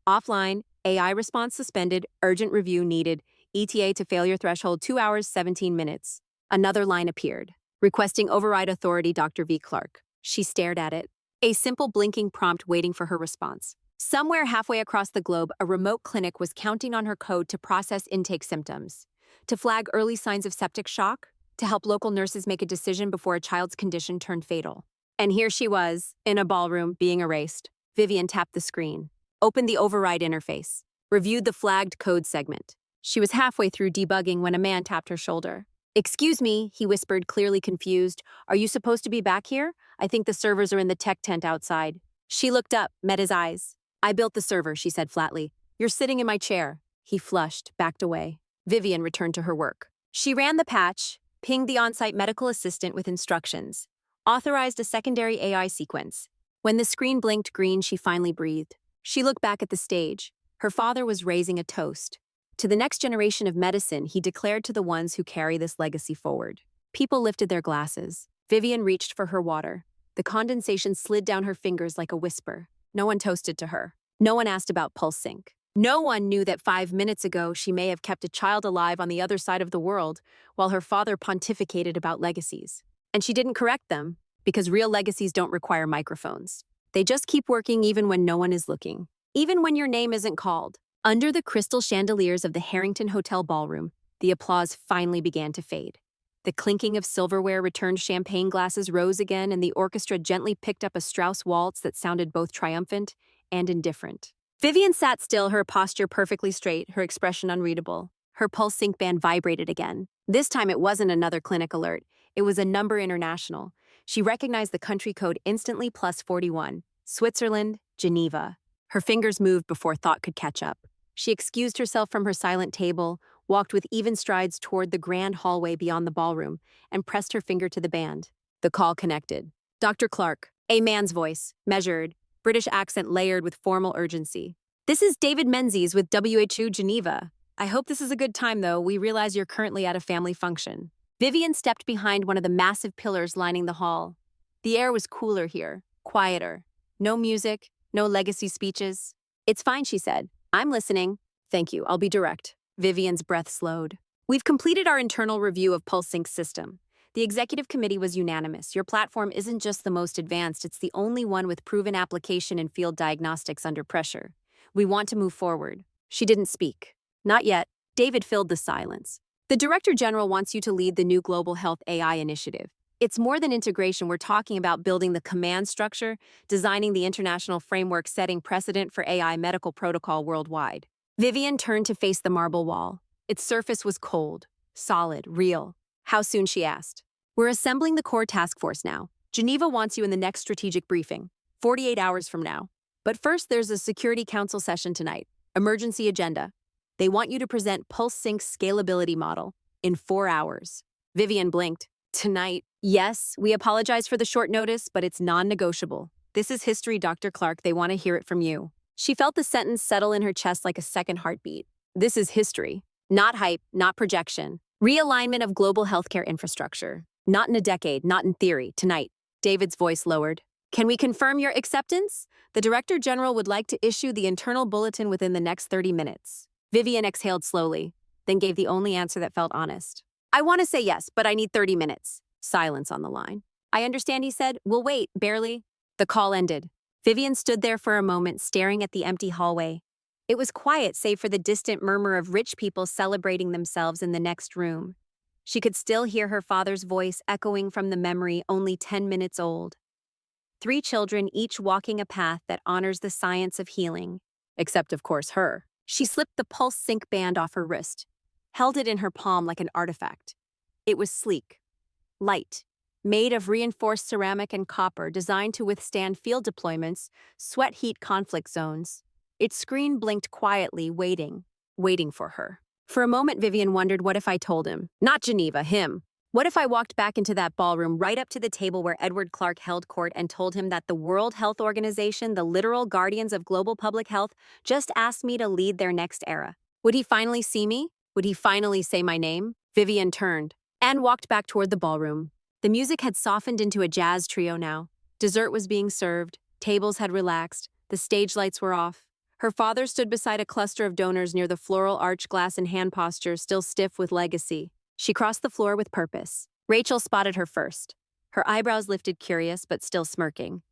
Offline, AI response suspended, urgent review needed, ETA to failure threshold 2 hours, 17 minutes. Another line appeared. Requesting override authority, Dr. V. Clark. She stared at it. A simple blinking prompt waiting for her response. Somewhere halfway across the globe, a remote clinic was counting on her code to process intake symptoms, to flag early signs of septic shock, to help local nurses make a decision before a child's condition turned fatal. And here she was, in a ballroom, being erased. Vivian tapped the screen, opened the override interface, reviewed the flagged code segment. She was halfway through debugging when a man tapped her shoulder. "Excuse me," he whispered, clearly confused. "Are you supposed to be back here? I think the servers are in the tech tent outside." She looked up, met his eyes. "I built the server," she said flatly. "You're sitting in my chair." He flushed, backed away. Vivian returned to her work. She ran the patch, pinged the on-site medical assistant with instructions, authorized a secondary AI sequence. When the screen blinked green, she finally breathed. She looked back at the stage. Her father was raising a toast. To the next generation of medicine, he declared, to the ones who carry this legacy forward. People lifted their glasses. Vivian reached for her water. The condensation slid down her fingers like a whisper. No one toasted to her. No one asked about Pulse Sync. No one knew that 5 minutes ago she may have kept a child alive on the other side of the world while her father pontificated about legacies. And she didn't correct them, because real legacies don't require microphones. They just keep working even when no one is looking, even when your name isn't called. Under the crystal chandeliers of the Harrington Hotel ballroom, the applause finally began to fade. The clinking of silverware returned, champagne glasses rose again, and the orchestra gently picked up a Strauss waltz that sounded both triumphant and indifferent. Vivian sat still, her posture perfectly straight, her expression unreadable. Her Pulse Sync band vibrated again. This time it wasn't another clinic alert. It was a number international. She recognized the country code instantly: +41. Switzerland, Geneva. Her fingers moved before thought could catch up. She excused herself from her silent table, walked with even strides toward the grand hallway beyond the ballroom, and pressed her finger to the band. The call connected. Dr. Clark, a man's voice, measured, British accent layered with formal urgency. This is David Menzies with WHO Geneva. I hope this is a good time, though. We realize you're currently at a family function. Vivian stepped behind one of the massive pillars lining the hall. The air was cooler here, quieter. No music, no legacy speeches. It's fine, she said. I'm listening. Thank you, I'll be direct. Vivian's breath slowed. We've completed our internal review of PulseSync's system. The executive committee was unanimous. Your platform isn't just the most advanced, it's the only one with proven application in field diagnostics under pressure. We want to move forward. She didn't speak. Not yet. David filled the silence. The Director General wants you to lead the new Global Health AI initiative. It's more than integration. We're talking about building the command structure, designing the international framework, setting precedent for AI medical protocol worldwide. Vivian turned to face the marble wall. Its surface was cold, solid, real. How soon, she asked. We're assembling the core task force now. Geneva wants you in the next strategic briefing, 48 hours from now. But first, there's a Security Council session tonight. Emergency agenda. They want you to present PulseSync's scalability model in 4 hours. Vivian blinked. Tonight? Yes, we apologize for the short notice, but it's non-negotiable. This is history, Dr. Clark. They want to hear it from you. She felt the sentence settle in her chest like a second heartbeat. This is history. Not hype, not projection. Realignment of global healthcare infrastructure. Not in a decade, not in theory. Tonight. David's voice lowered. Can we confirm your acceptance? The Director General would like to issue the internal bulletin within the next 30 minutes. Vivian exhaled slowly, then gave the only answer that felt honest. I want to say yes, but I need 30 minutes. Silence on the line. I understand, he said. We'll wait, barely. The call ended. Vivian stood there for a moment, staring at the empty hallway. It was quiet, save for the distant murmur of rich people celebrating themselves in the next room. She could still hear her father's voice echoing from the memory only 10 minutes old. 3 children, each walking a path that honors the science of healing. Except, of course, her. She slipped the PulseSync band off her wrist, held it in her palm like an artifact. It was sleek, light, made of reinforced ceramic and copper, designed to withstand field deployments, sweat heat conflict zones. Its screen blinked quietly, waiting for her. For a moment, Vivian wondered, what if I told him? Not Geneva, him. What if I walked back into that ballroom, right up to the table where Edward Clark held court, and told him that the World Health Organization, the literal guardians of global public health, just asked me to lead their next era? Would he finally see me? Would he finally say my name? Vivian turned and walked back toward the ballroom. The music had softened into a jazz trio now. Dessert was being served, tables had relaxed, the stage lights were off. Her father stood beside a cluster of donors near the floral arch glass in hand posture, still stiff with legacy. She crossed the floor with purpose. Rachel spotted her first. Her eyebrows lifted, curious, but still smirking.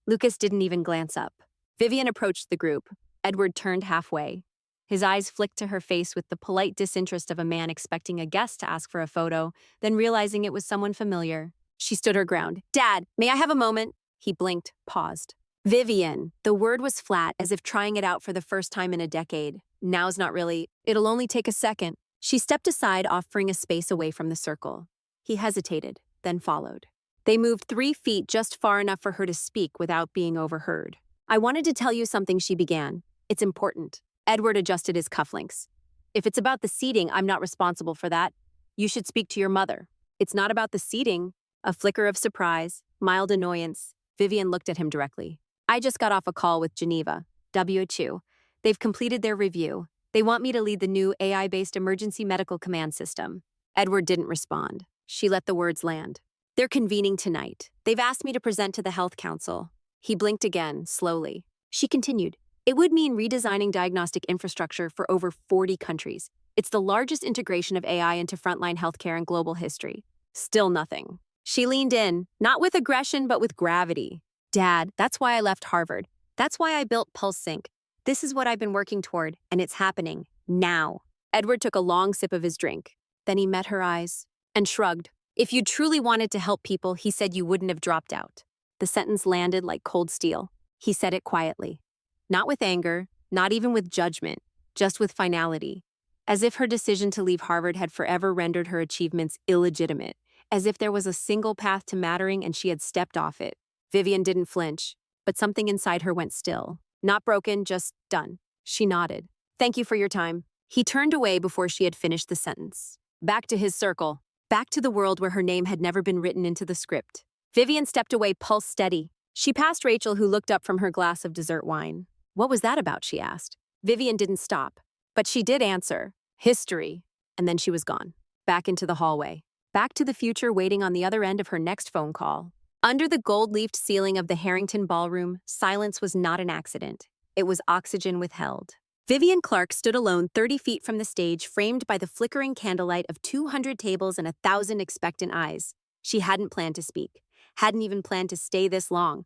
Lucas didn't even glance up. Vivian approached the group. Edward turned halfway. His eyes flicked to her face with the polite disinterest of a man expecting a guest to ask for a photo, then realizing it was someone familiar. She stood her ground. Dad, may I have a moment? He blinked, paused. Vivian. The word was flat, as if trying it out for the first time in a decade. Now's not really. It'll only take a second. She stepped aside, offering a space away from the circle. He hesitated, then followed. They moved 3 feet, just far enough for her to speak without being overheard. I wanted to tell you something, she began. It's important. Edward adjusted his cufflinks. If it's about the seating, I'm not responsible for that. You should speak to your mother. It's not about the seating. A flicker of surprise, mild annoyance. Vivian looked at him directly. I just got off a call with Geneva, WHO. They've completed their review. They want me to lead the new AI-based emergency medical command system. Edward didn't respond. She let the words land. They're convening tonight. They've asked me to present to the Health Council. He blinked again, slowly. She continued. It would mean redesigning diagnostic infrastructure for over 40 countries. It's the largest integration of AI into frontline healthcare in global history. Still nothing. She leaned in, not with aggression, but with gravity. Dad, that's why I left Harvard. That's why I built PulseSync. This is what I've been working toward, and it's happening. Now. Edward took a long sip of his drink. Then he met her eyes and shrugged. If you truly wanted to help people, he said you wouldn't have dropped out. The sentence landed like cold steel. He said it quietly. Not with anger, not even with judgment, just with finality. As if her decision to leave Harvard had forever rendered her achievements illegitimate. As if there was a single path to mattering and she had stepped off it. Vivian didn't flinch, but something inside her went still. Not broken, just done. She nodded. Thank you for your time. He turned away before she had finished the sentence. Back to his circle. Back to the world where her name had never been written into the script. Vivian stepped away, pulse steady. She passed Rachel, who looked up from her glass of dessert wine. What was that about, she asked. Vivian didn't stop. But she did answer. History. And then she was gone. Back into the hallway. Back to the future waiting on the other end of her next phone call. Under the gold-leafed ceiling of the Harrington Ballroom, silence was not an accident. It was oxygen withheld. Vivian Clark stood alone 30 feet from the stage, framed by the flickering candlelight of 200 tables and 1,000 expectant eyes. She hadn't planned to speak, hadn't even planned to stay this long.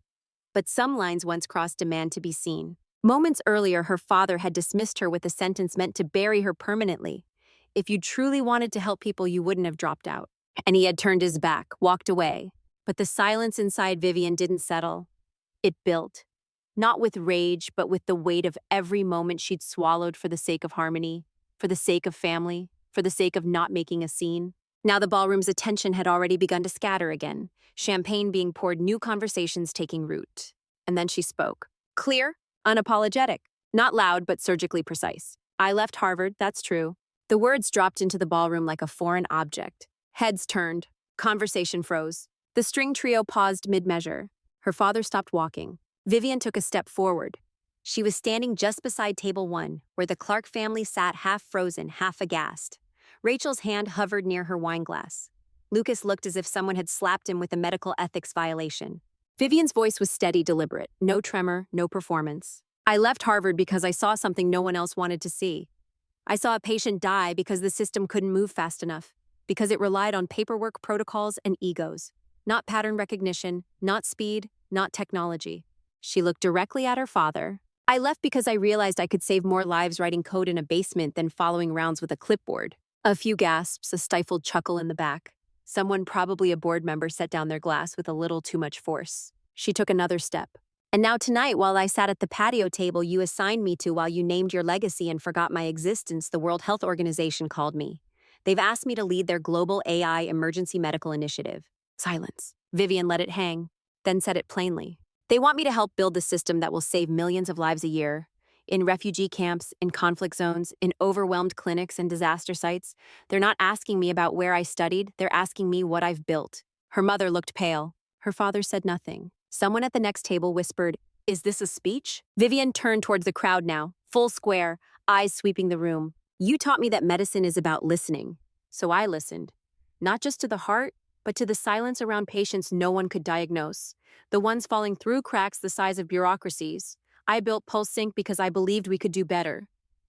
But some lines once crossed demand to be seen. Moments earlier, her father had dismissed her with a sentence meant to bury her permanently. If you truly wanted to help people, you wouldn't have dropped out. And he had turned his back, walked away. But the silence inside Vivian didn't settle. It built. Not with rage, but with the weight of every moment she'd swallowed for the sake of harmony, for the sake of family, for the sake of not making a scene. Now the ballroom's attention had already begun to scatter again, champagne being poured, new conversations taking root. And then she spoke. Clear, unapologetic, not loud but surgically precise. I left Harvard, that's true. The words dropped into the ballroom like a foreign object. Heads turned. Conversation froze. The string trio paused mid-measure. Her father stopped walking. Vivian took a step forward. She was standing just beside table 1, where the Clark family sat half frozen, half aghast. Rachel's hand hovered near her wine glass. Lucas looked as if someone had slapped him with a medical ethics violation. Vivian's voice was steady, deliberate. No tremor, no performance. I left Harvard because I saw something no one else wanted to see. I saw a patient die because the system couldn't move fast enough, because it relied on paperwork, protocols, and egos. Not pattern recognition, not speed, not technology. She looked directly at her father. I left because I realized I could save more lives writing code in a basement than following rounds with a clipboard. A few gasps, a stifled chuckle in the back. Someone, probably a board member, set down their glass with a little too much force. She took another step. And now tonight, while I sat at the patio table you assigned me to while you named your legacy and forgot my existence, the World Health Organization called me. They've asked me to lead their global AI emergency medical initiative. Silence. Vivian let it hang, then said it plainly. They want me to help build the system that will save millions of lives a year. In refugee camps, in conflict zones, in overwhelmed clinics and disaster sites. They're not asking me about where I studied, they're asking me what I've built. Her mother looked pale. Her father said nothing. Someone at the next table whispered, "Is this a speech?" Vivian turned towards the crowd now, full square, eyes sweeping the room. You taught me that medicine is about listening. So I listened. Not just to the heart, but to the silence around patients no one could diagnose. The ones falling through cracks the size of bureaucracies. I built PulseSync because I believed we could do better.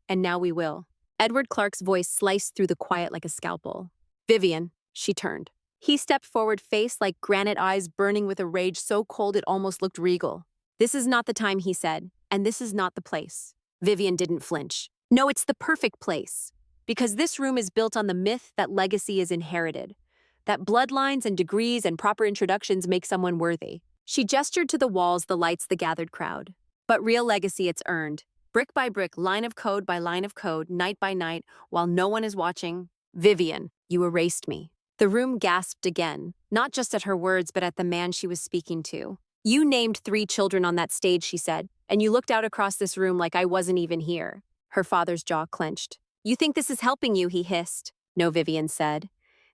And now we will. Edward Clark's voice sliced through the quiet like a scalpel. Vivian, she turned. He stepped forward, face like granite, eyes burning with a rage so cold it almost looked regal. This is not the time, he said, and this is not the place. Vivian didn't flinch. No, it's the perfect place. Because this room is built on the myth that legacy is inherited. That bloodlines and degrees and proper introductions make someone worthy. She gestured to the walls, the lights, the gathered crowd. But real legacy it's earned. Brick by brick, line of code by line of code, night by night, while no one is watching. Vivian, you erased me. The room gasped again, not just at her words, but at the man she was speaking to. You named 3 children on that stage, she said, and you looked out across this room like I wasn't even here. Her father's jaw clenched. You think this is helping you, he hissed. No, Vivian said.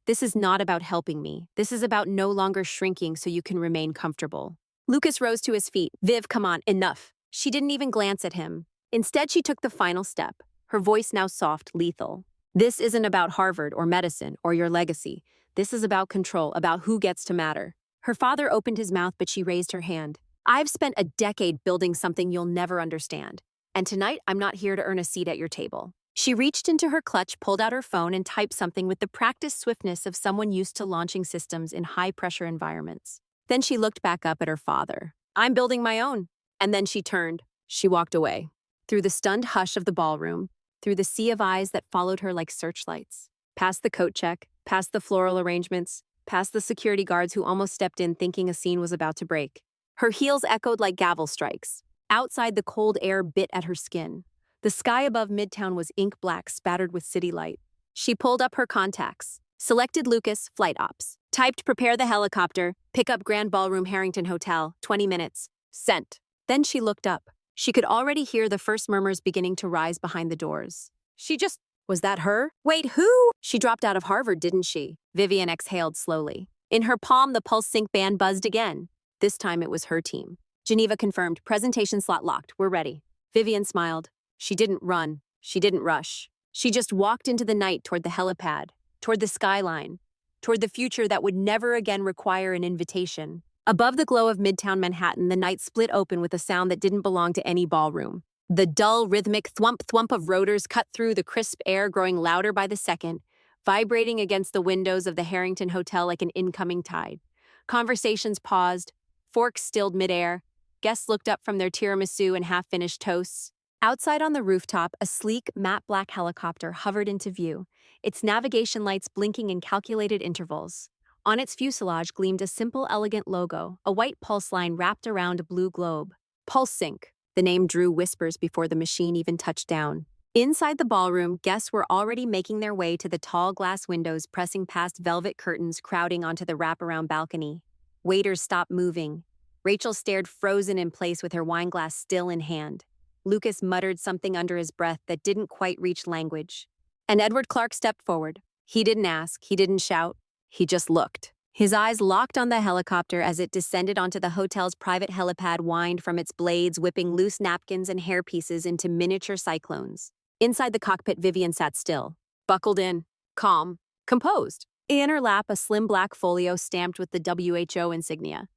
This is not about helping me. This is about no longer shrinking so you can remain comfortable. Lucas rose to his feet. Viv, come on, enough. She didn't even glance at him. Instead, she took the final step, her voice now soft, lethal. This isn't about Harvard or medicine or your legacy. This is about control, about who gets to matter. Her father opened his mouth, but she raised her hand. I've spent a decade building something you'll never understand. And tonight, I'm not here to earn a seat at your table. She reached into her clutch, pulled out her phone, and typed something with the practiced swiftness of someone used to launching systems in high-pressure environments. Then she looked back up at her father. I'm building my own. And then she turned. She walked away. Through the stunned hush of the ballroom, through the sea of eyes that followed her like searchlights, past the coat check, past the floral arrangements, past the security guards who almost stepped in thinking a scene was about to break. Her heels echoed like gavel strikes. Outside, the cold air bit at her skin. The sky above Midtown was ink black, spattered with city light. She pulled up her contacts, selected Lucas, flight ops, typed prepare the helicopter, pick up Grand Ballroom Harrington Hotel, 20 minutes, sent. Then she looked up. She could already hear the first murmurs beginning to rise behind the doors. She just Was that her? Wait, who? She dropped out of Harvard, didn't she? Vivian exhaled slowly. In her palm, the pulse sync band buzzed again. This time it was her team. Geneva confirmed, presentation slot locked, we're ready. Vivian smiled. She didn't run. She didn't rush. She just walked into the night toward the helipad, toward the skyline, toward the future that would never again require an invitation. Above the glow of Midtown Manhattan, the night split open with a sound that didn't belong to any ballroom. The dull, rhythmic thwump-thwump of rotors cut through the crisp air, growing louder by the second, vibrating against the windows of the Harrington Hotel like an incoming tide. Conversations paused, forks stilled midair, guests looked up from their tiramisu and half-finished toasts. Outside on the rooftop, a sleek, matte black helicopter hovered into view, its navigation lights blinking in calculated intervals. On its fuselage gleamed a simple, elegant logo, a white pulse line wrapped around a blue globe. Pulse Sync. The name drew whispers before the machine even touched down. Inside the ballroom, guests were already making their way to the tall glass windows, pressing past velvet curtains, crowding onto the wraparound balcony. Waiters stopped moving. Rachel stared frozen in place with her wine glass still in hand. Lucas muttered something under his breath that didn't quite reach language. And Edward Clark stepped forward. He didn't ask, he didn't shout. He just looked. His eyes locked on the helicopter as it descended onto the hotel's private helipad, whined from its blades, whipping loose napkins and hairpieces into miniature cyclones. Inside the cockpit, Vivian sat still, buckled in, calm, composed. In her lap, a slim black folio stamped with the WHO insignia.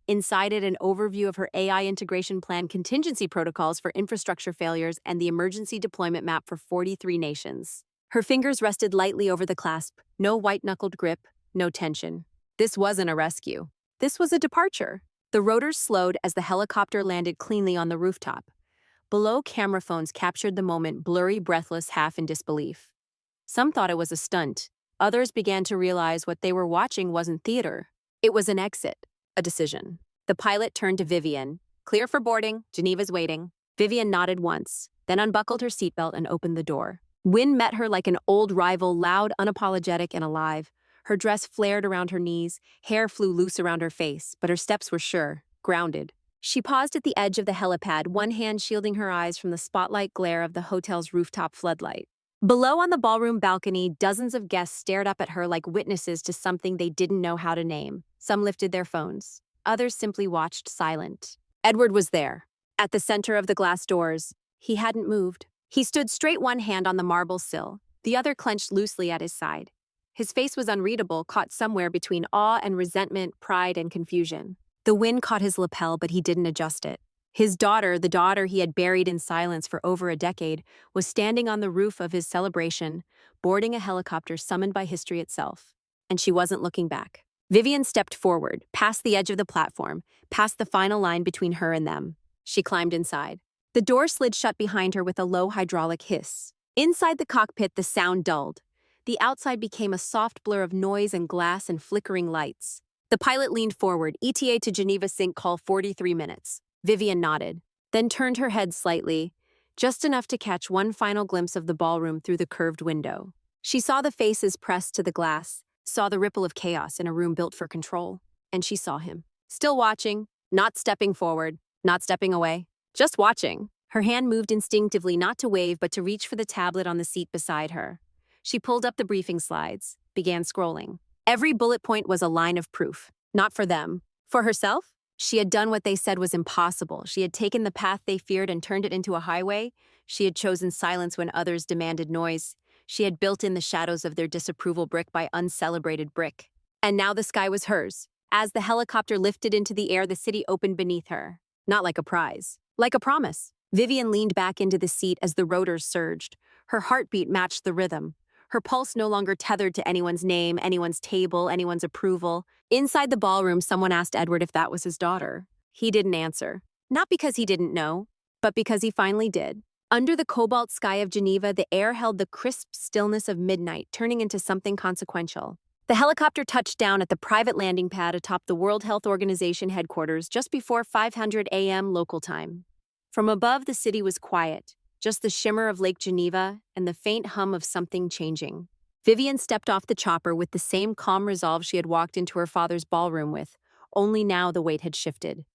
Inside it, an overview of her AI integration plan, contingency protocols for infrastructure failures, and the emergency deployment map for 43 nations. Her fingers rested lightly over the clasp, no white-knuckled grip, no tension. This wasn't a rescue. This was a departure. The rotors slowed as the helicopter landed cleanly on the rooftop. Below, camera phones captured the moment, blurry, breathless, half in disbelief. Some thought it was a stunt. Others began to realize what they were watching wasn't theater. It was an exit, a decision. The pilot turned to Vivian. Clear for boarding, Geneva's waiting. Vivian nodded once, then unbuckled her seatbelt and opened the door. Wind met her like an old rival, loud, unapologetic, and alive. Her dress flared around her knees, hair flew loose around her face, but her steps were sure, grounded. She paused at the edge of the helipad, one hand shielding her eyes from the spotlight glare of the hotel's rooftop floodlight. Below on the ballroom balcony, dozens of guests stared up at her like witnesses to something they didn't know how to name. Some lifted their phones. Others simply watched, silent. Edward was there, at the center of the glass doors. He hadn't moved. He stood straight, one hand on the marble sill, the other clenched loosely at his side. His face was unreadable, caught somewhere between awe and resentment, pride and confusion. The wind caught his lapel, but he didn't adjust it. His daughter, the daughter he had buried in silence for over a decade, was standing on the roof of his celebration, boarding a helicopter summoned by history itself. And she wasn't looking back. Vivian stepped forward, past the edge of the platform, past the final line between her and them. She climbed inside. The door slid shut behind her with a low hydraulic hiss. Inside the cockpit, the sound dulled. The outside became a soft blur of noise and glass and flickering lights. The pilot leaned forward, ETA to Geneva sync call 43 minutes. Vivian nodded, then turned her head slightly, just enough to catch one final glimpse of the ballroom through the curved window. She saw the faces pressed to the glass, saw the ripple of chaos in a room built for control, and she saw him. Still watching, not stepping forward, not stepping away, just watching. Her hand moved instinctively, not to wave, but to reach for the tablet on the seat beside her. She pulled up the briefing slides, began scrolling. Every bullet point was a line of proof. Not for them. For herself? She had done what they said was impossible. She had taken the path they feared and turned it into a highway. She had chosen silence when others demanded noise. She had built in the shadows of their disapproval brick by uncelebrated brick. And now the sky was hers. As the helicopter lifted into the air, the city opened beneath her. Not like a prize, like a promise. Vivian leaned back into the seat as the rotors surged. Her heartbeat matched the rhythm. Her pulse no longer tethered to anyone's name, anyone's table, anyone's approval. Inside the ballroom, someone asked Edward if that was his daughter. He didn't answer. Not because he didn't know, but because he finally did. Under the cobalt sky of Geneva, the air held the crisp stillness of midnight, turning into something consequential. The helicopter touched down at the private landing pad atop the World Health Organization headquarters just before 500 a.m. local time. From above, the city was quiet. Just the shimmer of Lake Geneva and the faint hum of something changing. Vivian stepped off the chopper with the same calm resolve she had walked into her father's ballroom with, only now the weight had shifted.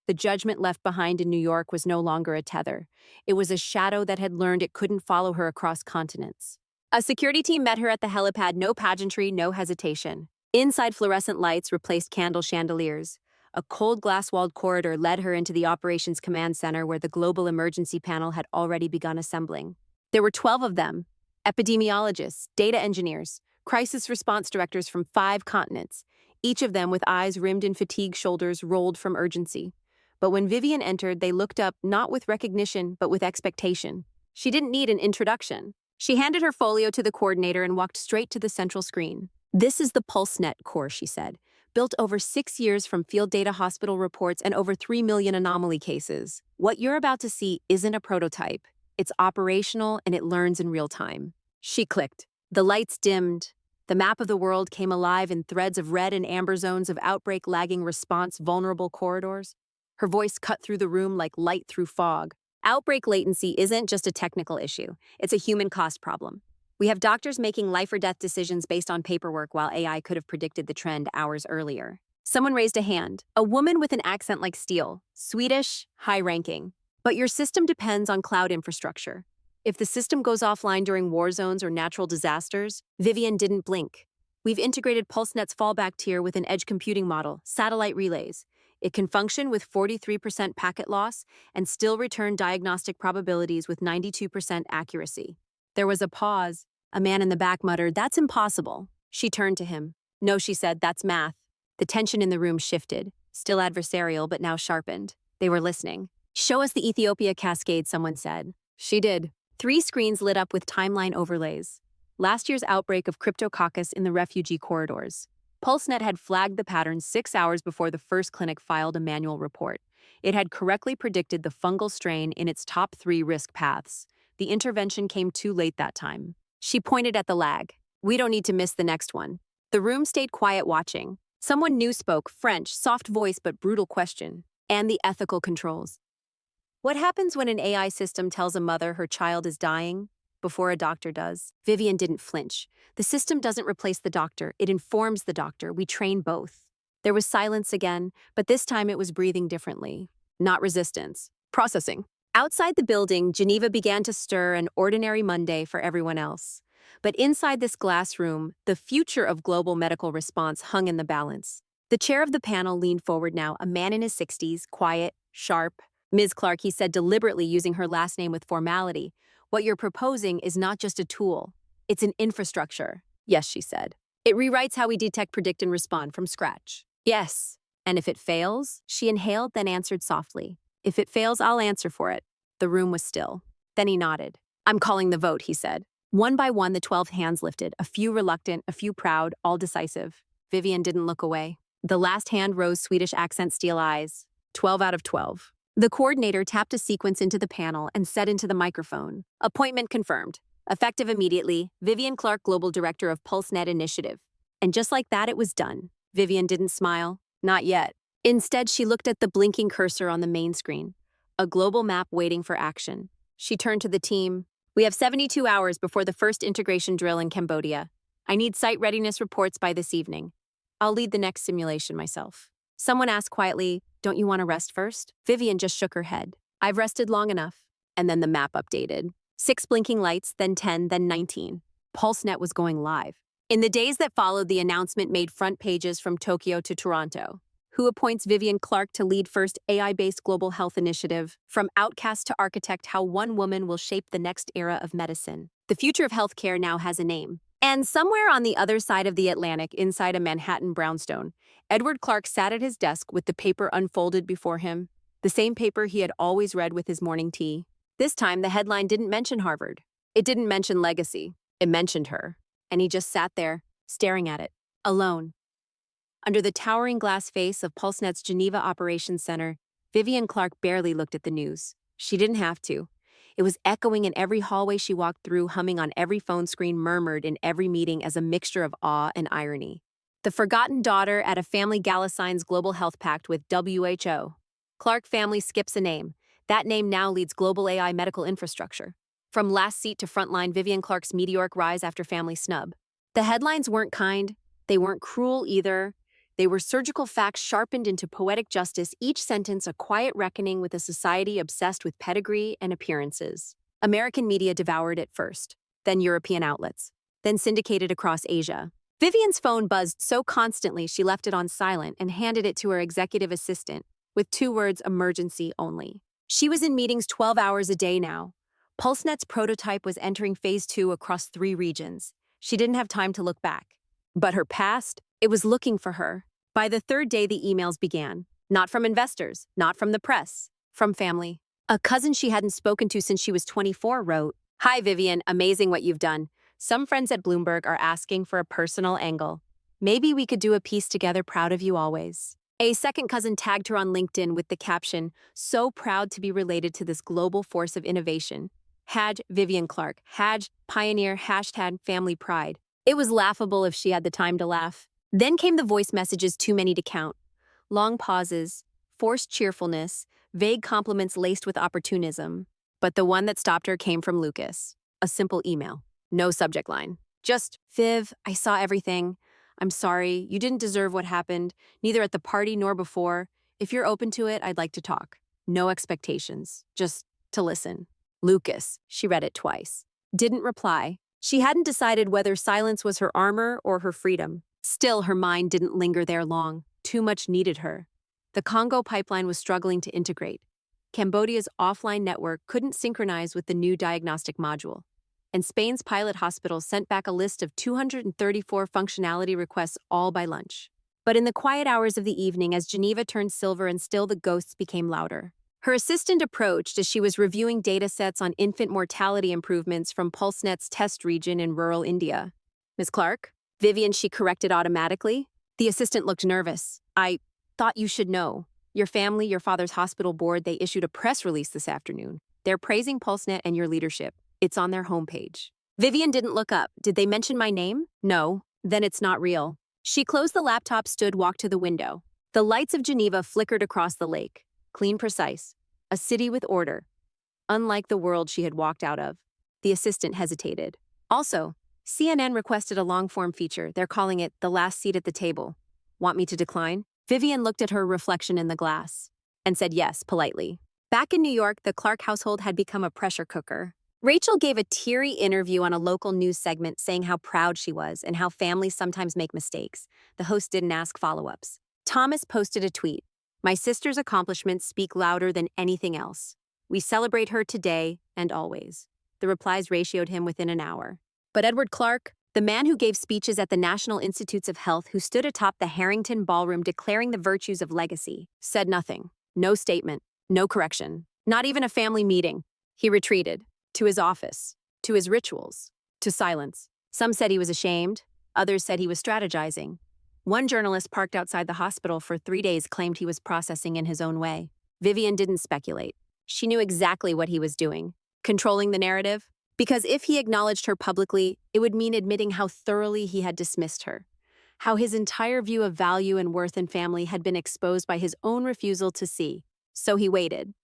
The judgment left behind in New York was no longer a tether. It was a shadow that had learned it couldn't follow her across continents. A security team met her at the helipad, no pageantry, no hesitation. Inside, fluorescent lights replaced candle chandeliers. A cold glass-walled corridor led her into the operations command center where the global emergency panel had already begun assembling. There were 12 of them: epidemiologists, data engineers, crisis response directors from 5 continents, each of them with eyes rimmed in fatigue, shoulders rolled from urgency. But when Vivian entered, they looked up not with recognition, but with expectation. She didn't need an introduction. She handed her folio to the coordinator and walked straight to the central screen. "This is the PulseNet core," she said, "built over 6 years from field data, hospital reports, and over 3 million anomaly cases. What you're about to see isn't a prototype. It's operational and it learns in real time." She clicked. The lights dimmed. The map of the world came alive in threads of red and amber zones of outbreak, lagging response, vulnerable corridors. Her voice cut through the room like light through fog. Outbreak latency isn't just a technical issue. It's a human cost problem. We have doctors making life or death decisions based on paperwork while AI could have predicted the trend hours earlier. Someone raised a hand. A woman with an accent like steel. Swedish, high-ranking. "But your system depends on cloud infrastructure. If the system goes offline during war zones or natural disasters," Vivian didn't blink. "We've integrated PulseNet's fallback tier with an edge computing model, satellite relays. It can function with 43% packet loss and still return diagnostic probabilities with 92% accuracy." There was a pause. A man in the back muttered, "That's impossible." She turned to him. "No," she said, "that's math." The tension in the room shifted, still adversarial but now sharpened. They were listening. "Show us the Ethiopia cascade," someone said. She did. 3 screens lit up with timeline overlays. Last year's outbreak of Cryptococcus in the refugee corridors. PulseNet had flagged the pattern 6 hours before the first clinic filed a manual report. It had correctly predicted the fungal strain in its top 3 risk paths. The intervention came too late that time. She pointed at the lag. "We don't need to miss the next one." The room stayed quiet, watching. Someone new spoke, French, soft voice but brutal question. "And the ethical controls. What happens when an AI system tells a mother her child is dying before a doctor does?" Vivian didn't flinch. "The system doesn't replace the doctor, it informs the doctor. We train both." There was silence again, but this time it was breathing differently. Not resistance. Processing. Outside the building, Geneva began to stir, an ordinary Monday for everyone else. But inside this glass room, the future of global medical response hung in the balance. The chair of the panel leaned forward now, a man in his 60s, quiet, sharp. "Ms. Clark," he said, deliberately using her last name with formality, "what you're proposing is not just a tool. It's an infrastructure." "Yes," she said. "It rewrites how we detect, predict, and respond from scratch." "Yes. And if it fails?" She inhaled, then answered softly. "If it fails, I'll answer for it." The room was still. Then he nodded. "I'm calling the vote," he said. One by one, the 12 hands lifted, a few reluctant, a few proud, all decisive. Vivian didn't look away. The last hand rose, Swedish accent, steel eyes. 12 out of 12. The coordinator tapped a sequence into the panel and said into the microphone, "Appointment confirmed. Effective immediately, Vivian Clark, Global Director of PulseNet Initiative." And just like that, it was done. Vivian didn't smile. Not yet. Instead, she looked at the blinking cursor on the main screen, a global map waiting for action. She turned to the team. "We have 72 hours before the first integration drill in Cambodia. I need site readiness reports by this evening. I'll lead the next simulation myself." Someone asked quietly, "Don't you want to rest first?" Vivian just shook her head. "I've rested long enough." And then the map updated. 6 blinking lights, then 10, then 19. PulseNet was going live. In the days that followed, the announcement made front pages from Tokyo to Toronto. Who appoints Vivian Clark to lead first AI-based global health initiative? From Outcast to architect, how one woman will shape the next era of medicine. The future of healthcare now has a name. And somewhere on the other side of the Atlantic, inside a Manhattan brownstone, Edward Clark sat at his desk with the paper unfolded before him, the same paper he had always read with his morning tea. This time, the headline didn't mention Harvard. It didn't mention legacy. It mentioned her. And he just sat there, staring at it, alone. Under the towering glass face of PulseNet's Geneva Operations Center, Vivian Clark barely looked at the news. She didn't have to. It was echoing in every hallway she walked through, humming on every phone screen, murmured in every meeting as a mixture of awe and irony. The forgotten daughter at a family gala signs global health pact with WHO. Clark family skips a name. That name now leads global AI medical infrastructure. From last seat to frontline, Vivian Clark's meteoric rise after family snub. The headlines weren't kind. They weren't cruel either. They were surgical facts sharpened into poetic justice, each sentence a quiet reckoning with a society obsessed with pedigree and appearances. American media devoured it first. then European outlets, then syndicated across Asia. Vivian's phone buzzed so constantly she left it on silent and handed it to her executive assistant with 2 words, emergency only. She was in meetings 12 hours a day now. PulseNet's prototype was entering phase 2 across 3 regions. She didn't have time to look back. But her past, it was looking for her. By the 3rd day, the emails began. Not from investors, not from the press, from family. A cousin she hadn't spoken to since she was 24 wrote, "Hi Vivian, amazing what you've done. Some friends at Bloomberg are asking for a personal angle. Maybe we could do a piece together, proud of you always." A second cousin tagged her on LinkedIn with the caption, "So proud to be related to this global force of innovation. Vivian Clark, pioneer, #family pride." It was laughable if she had the time to laugh. Then came the voice messages too many to count. Long pauses, forced cheerfulness, vague compliments laced with opportunism. But the one that stopped her came from Lucas. A simple email. No subject line. Just, "Viv, I saw everything. I'm sorry, you didn't deserve what happened, neither at the party nor before. If you're open to it, I'd like to talk. No expectations, just to listen." Lucas, she read it twice. Didn't reply. She hadn't decided whether silence was her armor or her freedom. Still, her mind didn't linger there long. Too much needed her. The Congo pipeline was struggling to integrate. Cambodia's offline network couldn't synchronize with the new diagnostic module. And Spain's pilot hospital sent back a list of 234 functionality requests all by lunch. But in the quiet hours of the evening, as Geneva turned silver and still the ghosts became louder, her assistant approached as she was reviewing datasets on infant mortality improvements from PulseNet's test region in rural India. "Ms. Clark?" "Vivian," she corrected automatically. The assistant looked nervous. "I thought you should know. Your family, your father's hospital board, they issued a press release this afternoon. They're praising PulseNet and your leadership. It's on their homepage." Vivian didn't look up. "Did they mention my name?" "No." "Then it's not real." She closed the laptop, walked to the window. The lights of Geneva flickered across the lake. Clean, precise. A city with order. Unlike the world she had walked out of. The assistant hesitated. "Also, CNN requested a long-form feature. They're calling it The Last Seat at the Table. Want me to decline?" Vivian looked at her reflection in the glass and said yes, politely. Back in New York, the Clark household had become a pressure cooker. Rachel gave a teary interview on a local news segment saying how proud she was and how families sometimes make mistakes. The host didn't ask follow-ups. Thomas posted a tweet. "My sister's accomplishments speak louder than anything else. We celebrate her today and always." The replies ratioed him within an hour. But Edward Clark, the man who gave speeches at the National Institutes of Health, who stood atop the Harrington Ballroom declaring the virtues of legacy, said nothing. No statement, no correction, not even a family meeting. He retreated. To his office, to his rituals, to silence. Some said he was ashamed, others said he was strategizing. One journalist parked outside the hospital for 3 days claimed he was processing in his own way. Vivian didn't speculate. She knew exactly what he was doing. Controlling the narrative. Because if he acknowledged her publicly, it would mean admitting how thoroughly he had dismissed her. How his entire view of value and worth in family had been exposed by his own refusal to see. So he waited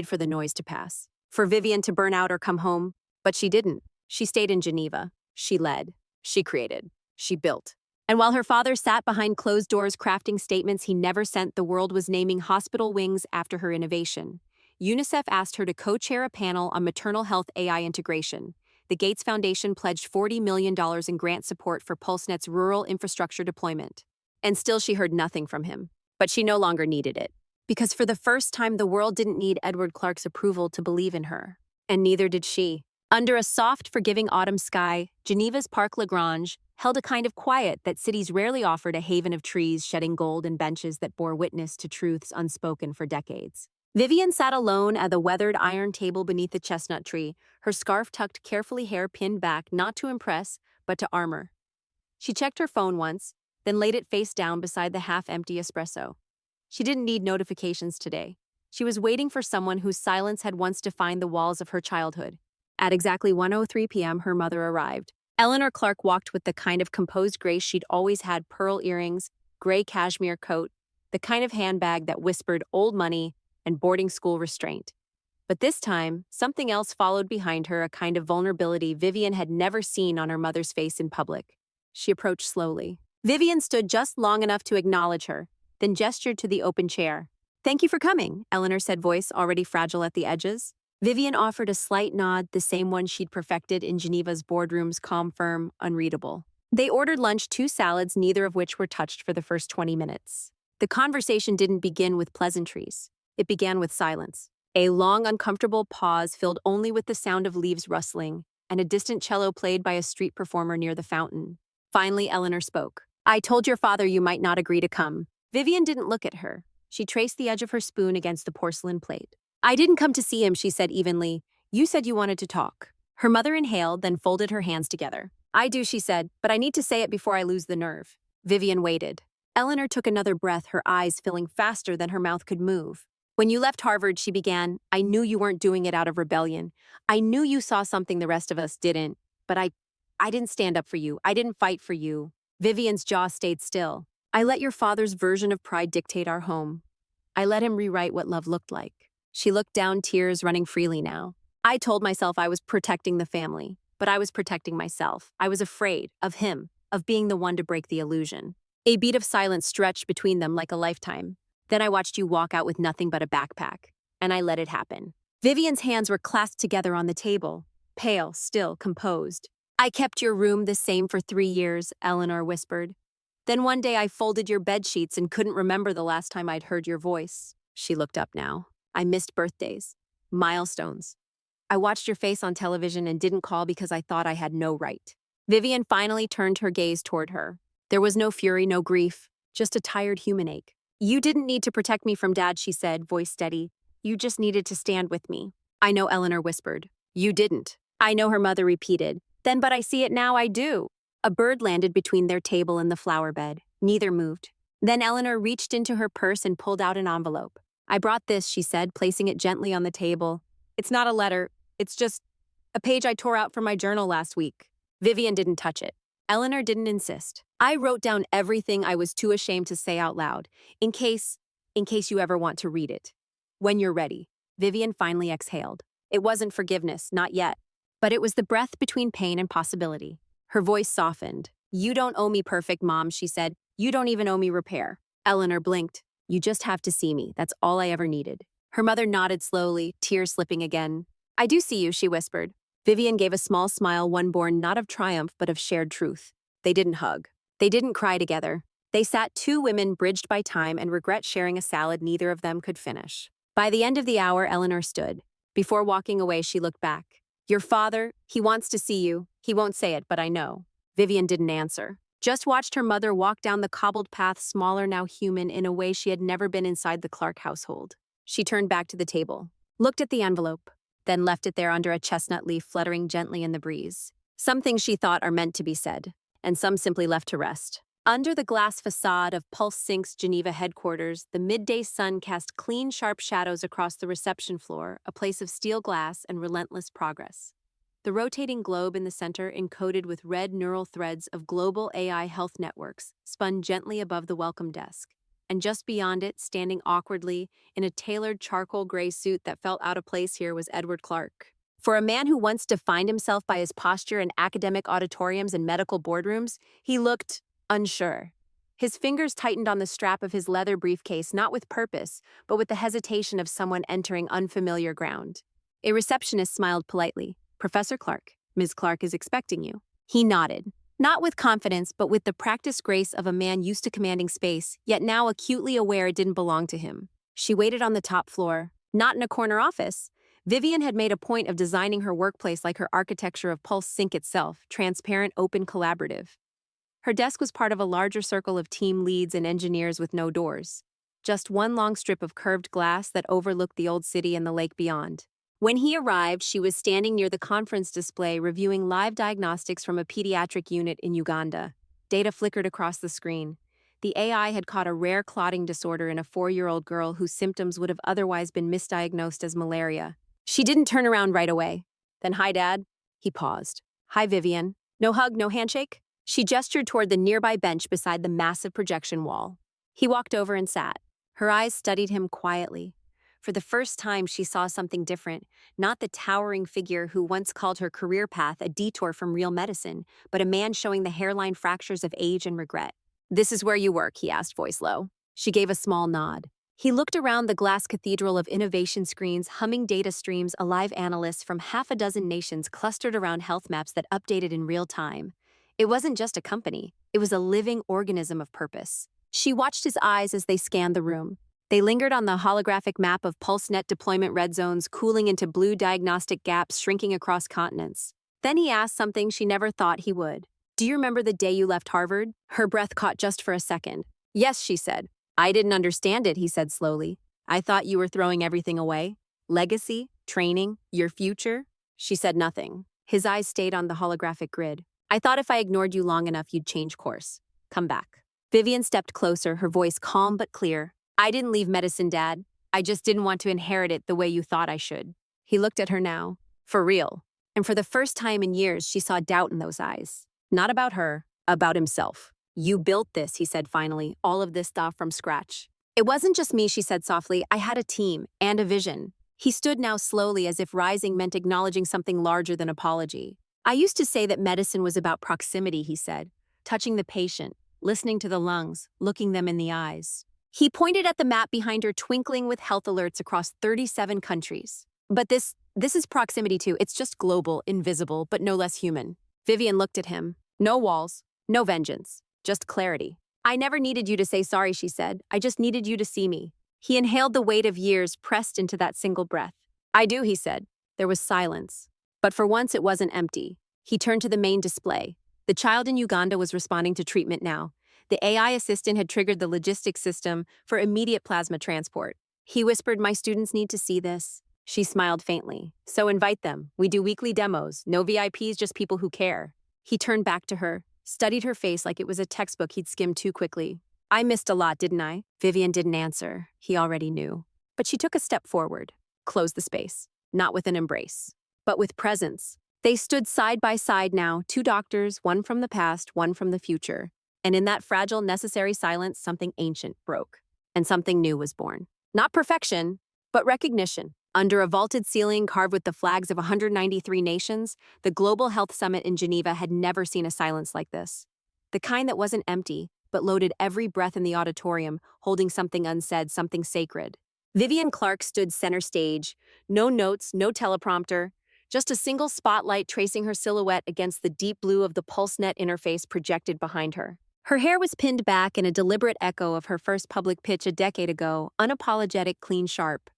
for the noise to pass. For Vivian to burn out or come home, but she didn't. She stayed in Geneva. She led. She created. She built. And while her father sat behind closed doors crafting statements he never sent, the world was naming hospital wings after her innovation. UNICEF asked her to co-chair a panel on maternal health AI integration. The Gates Foundation pledged $40 million in grant support for PulseNet's rural infrastructure deployment. And still she heard nothing from him. But she no longer needed it. Because for the first time, the world didn't need Edward Clark's approval to believe in her. And neither did she. Under a soft, forgiving autumn sky, Geneva's Parc Lagrange held a kind of quiet that cities rarely offered, a haven of trees shedding gold and benches that bore witness to truths unspoken for decades. Vivian sat alone at the weathered iron table beneath the chestnut tree, her scarf tucked carefully, hair pinned back, not to impress, but to armor. She checked her phone once, then laid it face down beside the half-empty espresso. She didn't need notifications today. She was waiting for someone whose silence had once defined the walls of her childhood. At exactly 1:03 p.m., her mother arrived. Eleanor Clark walked with the kind of composed grace she'd always had: pearl earrings, gray cashmere coat, the kind of handbag that whispered old money and boarding school restraint. But this time, something else followed behind her, a kind of vulnerability Vivian had never seen on her mother's face in public. She approached slowly. Vivian stood just long enough to acknowledge her, then gestured to the open chair. "Thank you for coming," Eleanor said, voice already fragile at the edges. Vivian offered a slight nod, the same one she'd perfected in Geneva's boardrooms, calm, firm, unreadable. They ordered lunch, 2 salads, neither of which were touched for the first 20 minutes. The conversation didn't begin with pleasantries. It began with silence. A long, uncomfortable pause filled only with the sound of leaves rustling and a distant cello played by a street performer near the fountain. Finally, Eleanor spoke. "I told your father you might not agree to come." Vivian didn't look at her. She traced the edge of her spoon against the porcelain plate. "I didn't come to see him," she said evenly. "You said you wanted to talk." Her mother inhaled, then folded her hands together. "I do," she said, "but I need to say it before I lose the nerve." Vivian waited. Eleanor took another breath, her eyes filling faster than her mouth could move. "When you left Harvard," she began, "I knew you weren't doing it out of rebellion. I knew you saw something the rest of us didn't, but I didn't stand up for you. I didn't fight for you." Vivian's jaw stayed still. "I let your father's version of pride dictate our home. I let him rewrite what love looked like." She looked down, tears running freely now. "I told myself I was protecting the family, but I was protecting myself. I was afraid of him, of being the one to break the illusion." A beat of silence stretched between them like a lifetime. "Then I watched you walk out with nothing but a backpack, and I let it happen." Vivian's hands were clasped together on the table, pale, still, composed. "I kept your room the same for 3 years," Eleanor whispered. "Then one day I folded your bed sheets and couldn't remember the last time I'd heard your voice." She looked up now. "I missed birthdays, milestones. I watched your face on television and didn't call because I thought I had no right." Vivian finally turned her gaze toward her. There was no fury, no grief, just a tired human ache. "You didn't need to protect me from Dad," she said, voice steady. "You just needed to stand with me." "I know," Eleanor whispered. "You didn't." "I know," her mother repeated. "Then, but I see it now, I do." A bird landed between their table and the flower bed. Neither moved. Then Eleanor reached into her purse and pulled out an envelope. "I brought this," she said, placing it gently on the table. "It's not a letter. It's just a page I tore out from my journal last week." Vivian didn't touch it. Eleanor didn't insist. "I wrote down everything I was too ashamed to say out loud, in case you ever want to read it. When you're ready." Vivian finally exhaled. It wasn't forgiveness, not yet. But it was the breath between pain and possibility. Her voice softened. "You don't owe me perfect, Mom," she said. "You don't even owe me repair." Eleanor blinked. "You just have to see me. That's all I ever needed." Her mother nodded slowly, tears slipping again. "I do see you," she whispered. Vivian gave a small smile, one born not of triumph but of shared truth. They didn't hug. They didn't cry together. They sat, two women bridged by time and regret, sharing a salad neither of them could finish. By the end of the hour, Eleanor stood. Before walking away, she looked back. "Your father, he wants to see you. He won't say it, but I know." Vivian didn't answer. Just watched her mother walk down the cobbled path, smaller, now human, in a way she had never been inside the Clark household. She turned back to the table, looked at the envelope, then left it there under a chestnut leaf fluttering gently in the breeze. Some things she thought are meant to be said, and some simply left to rest. Under the glass facade of Pulse Sync's Geneva headquarters, the midday sun cast clean, sharp shadows across the reception floor, a place of steel glass and relentless progress. The rotating globe in the center, encoded with red neural threads of global AI health networks, spun gently above the welcome desk. And just beyond it, standing awkwardly, in a tailored charcoal gray suit that felt out of place here, was Edward Clark. For a man who once defined himself by his posture in academic auditoriums and medical boardrooms, he looked unsure. His fingers tightened on the strap of his leather briefcase, not with purpose, but with the hesitation of someone entering unfamiliar ground. A receptionist smiled politely. "Professor Clark, Ms. Clark is expecting you." He nodded. Not with confidence, but with the practiced grace of a man used to commanding space, yet now acutely aware it didn't belong to him. She waited on the top floor, not in a corner office. Vivian had made a point of designing her workplace like her architecture of Pulse Sync itself, transparent, open, collaborative. Her desk was part of a larger circle of team leads and engineers with no doors. Just one long strip of curved glass that overlooked the old city and the lake beyond. When he arrived, she was standing near the conference display reviewing live diagnostics from a pediatric unit in Uganda. Data flickered across the screen. The AI had caught a rare clotting disorder in a 4-year-old girl whose symptoms would have otherwise been misdiagnosed as malaria. She didn't turn around right away. "Then hi, Dad." He paused. "Hi, Vivian." "No hug, no handshake?" She gestured toward the nearby bench beside the massive projection wall. He walked over and sat. Her eyes studied him quietly. For the first time, she saw something different, not the towering figure who once called her career path a detour from real medicine, but a man showing the hairline fractures of age and regret. "This is where you work?" he asked, voice low. She gave a small nod. He looked around the glass cathedral of innovation screens, humming data streams, alive analysts from half a dozen nations clustered around health maps that updated in real time. It wasn't just a company, it was a living organism of purpose. She watched his eyes as they scanned the room. They lingered on the holographic map of PulseNet deployment red zones, cooling into blue diagnostic gaps, shrinking across continents. Then he asked something she never thought he would. "Do you remember the day you left Harvard?" Her breath caught just for a second. "Yes," she said. "I didn't understand it," he said slowly. "I thought you were throwing everything away. Legacy, training, your future?" She said nothing. His eyes stayed on the holographic grid. "I thought if I ignored you long enough, you'd change course. Come back." Vivian stepped closer, her voice calm but clear. "I didn't leave medicine, Dad. I just didn't want to inherit it the way you thought I should." He looked at her now. For real. And for the first time in years, she saw doubt in those eyes. Not about her, about himself. "You built this," he said finally, "all of this stuff from scratch." "It wasn't just me," she said softly. "I had a team and a vision." He stood now slowly, as if rising meant acknowledging something larger than apology. "I used to say that medicine was about proximity," he said, "touching the patient, listening to the lungs, looking them in the eyes." He pointed at the map behind her, twinkling with health alerts across 37 countries. "But this is proximity too. It's just global, invisible, but no less human." Vivian looked at him. "No walls, no vengeance, just clarity." "I never needed you to say sorry," she said. "I just needed you to see me." He inhaled the weight of years pressed into that single breath. "I do," he said. There was silence. But for once it wasn't empty. He turned to the main display. The child in Uganda was responding to treatment now. The AI assistant had triggered the logistics system for immediate plasma transport. He whispered, "My students need to see this." She smiled faintly. "So invite them. We do weekly demos. No VIPs, just people who care." He turned back to her, studied her face like it was a textbook he'd skimmed too quickly. "I missed a lot, didn't I?" Vivian didn't answer. He already knew. But she took a step forward, closed the space, not with an embrace, but with presence. They stood side by side now, two doctors, one from the past, one from the future. And in that fragile, necessary silence, something ancient broke, and something new was born. Not perfection, but recognition. Under a vaulted ceiling carved with the flags of 193 nations, the Global Health Summit in Geneva had never seen a silence like this. The kind that wasn't empty, but loaded every breath in the auditorium, holding something unsaid, something sacred. Vivian Clark stood center stage. No notes, no teleprompter, just a single spotlight tracing her silhouette against the deep blue of the PulseNet interface projected behind her. Her hair was pinned back in a deliberate echo of her first public pitch a decade ago, unapologetic, clean, sharp.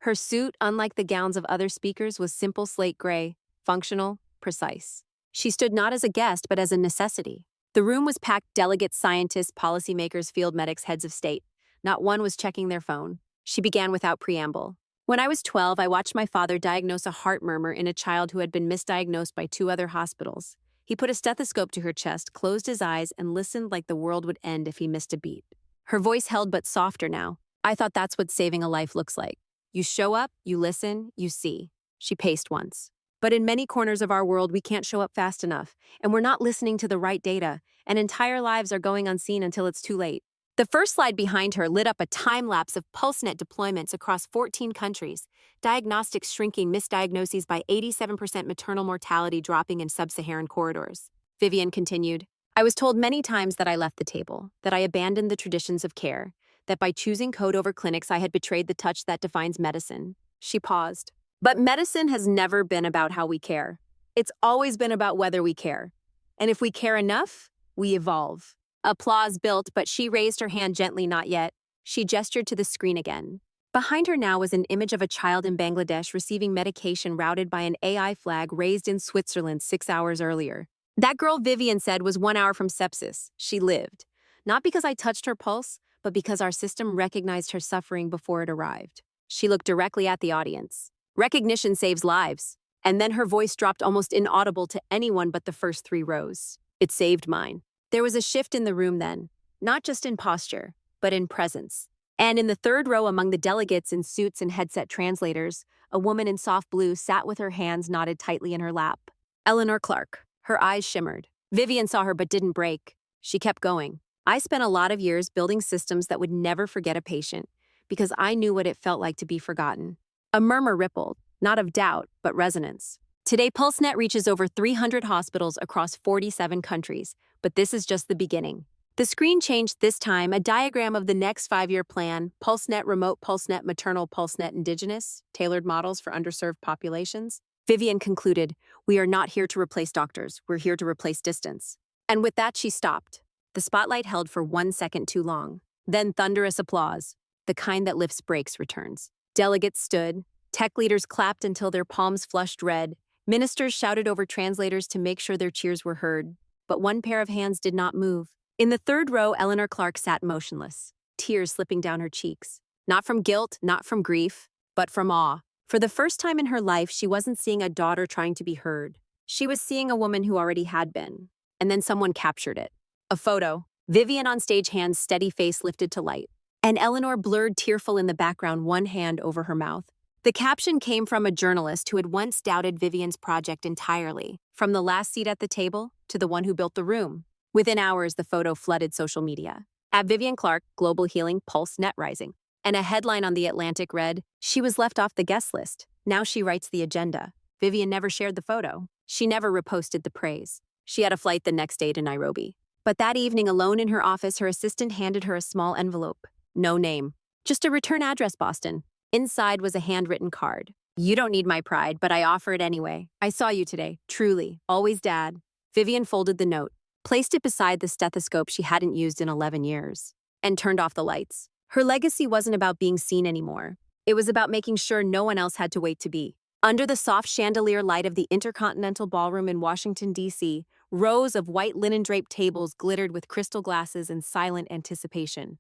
Her suit, unlike the gowns of other speakers, was simple slate gray, functional, precise. She stood not as a guest, but as a necessity. The room was packed: delegates, scientists, policymakers, field medics, heads of state. Not one was checking their phone. She began without preamble. "When I was 12, I watched my father diagnose a heart murmur in a child who had been misdiagnosed by 2 other hospitals. He put a stethoscope to her chest, closed his eyes, and listened like the world would end if he missed a beat." Her voice held but softer now. "I thought that's what saving a life looks like. You show up, you listen, you see." She paced once. "But in many corners of our world, we can't show up fast enough, and we're not listening to the right data, and entire lives are going unseen until it's too late." The first slide behind her lit up a time-lapse of PulseNet deployments across 14 countries, diagnostics shrinking, misdiagnoses by 87%, maternal mortality dropping in sub-Saharan corridors. Vivian continued, "I was told many times that I left the table, that I abandoned the traditions of care, that by choosing code over clinics I had betrayed the touch that defines medicine." She paused. "But medicine has never been about how we care. It's always been about whether we care. And if we care enough, we evolve." Applause built, but she raised her hand gently. "Not yet." She gestured to the screen again. Behind her now was an image of a child in Bangladesh receiving medication routed by an AI flag raised in Switzerland 6 hours earlier. "That girl," Vivian said, "was 1 hour from sepsis. She lived. Not because I touched her pulse, but because our system recognized her suffering before it arrived." She looked directly at the audience. "Recognition saves lives." And then her voice dropped, almost inaudible to anyone but the first 3 rows. "It saved mine." There was a shift in the room then, not just in posture, but in presence. And in the 3rd row, among the delegates in suits and headset translators, a woman in soft blue sat with her hands knotted tightly in her lap. Eleanor Clark. Her eyes shimmered. Vivian saw her but didn't break. She kept going. "I spent a lot of years building systems that would never forget a patient, because I knew what it felt like to be forgotten." A murmur rippled, not of doubt, but resonance. Today, PulseNet reaches over 300 hospitals across 47 countries, but this is just the beginning. The screen changed this time, a diagram of the next 5-year plan: PulseNet remote, PulseNet maternal, PulseNet indigenous, tailored models for underserved populations. Vivian concluded, "We are not here to replace doctors, we're here to replace distance." And with that, she stopped. The spotlight held for 1 second too long. Then thunderous applause, the kind that lifts brakes, returns. Delegates stood, tech leaders clapped until their palms flushed red, ministers shouted over translators to make sure their cheers were heard. But one pair of hands did not move. In the third row, Eleanor Clark sat motionless, tears slipping down her cheeks. Not from guilt, not from grief, but from awe. For the first time in her life, she wasn't seeing a daughter trying to be heard. She was seeing a woman who already had been. And then someone captured it. A photo. Vivian on stage, hands steady, face lifted to light. And Eleanor blurred, tearful in the background, one hand over her mouth. The caption came from a journalist who had once doubted Vivian's project entirely, from the last seat at the table to the one who built the room. Within hours, the photo flooded social media. At Vivian Clark, Global Healing, Pulse Net Rising. And a headline on The Atlantic read, "She was left off the guest list. Now she writes the agenda." Vivian never shared the photo. She never reposted the praise. She had a flight the next day to Nairobi. But that evening, alone in her office, her assistant handed her a small envelope. No name. Just a return address, Boston. Inside was a handwritten card. "You don't need my pride, but I offer it anyway. I saw you today. Truly. Always, Dad." Vivian folded the note, placed it beside the stethoscope she hadn't used in 11 years, and turned off the lights. Her legacy wasn't about being seen anymore. It was about making sure no one else had to wait to be. Under the soft chandelier light of the Intercontinental Ballroom in Washington, D.C., rows of white linen-draped tables glittered with crystal glasses in silent anticipation.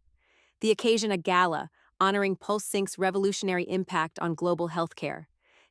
The occasion, a gala, honoring PulseSync's revolutionary impact on global healthcare.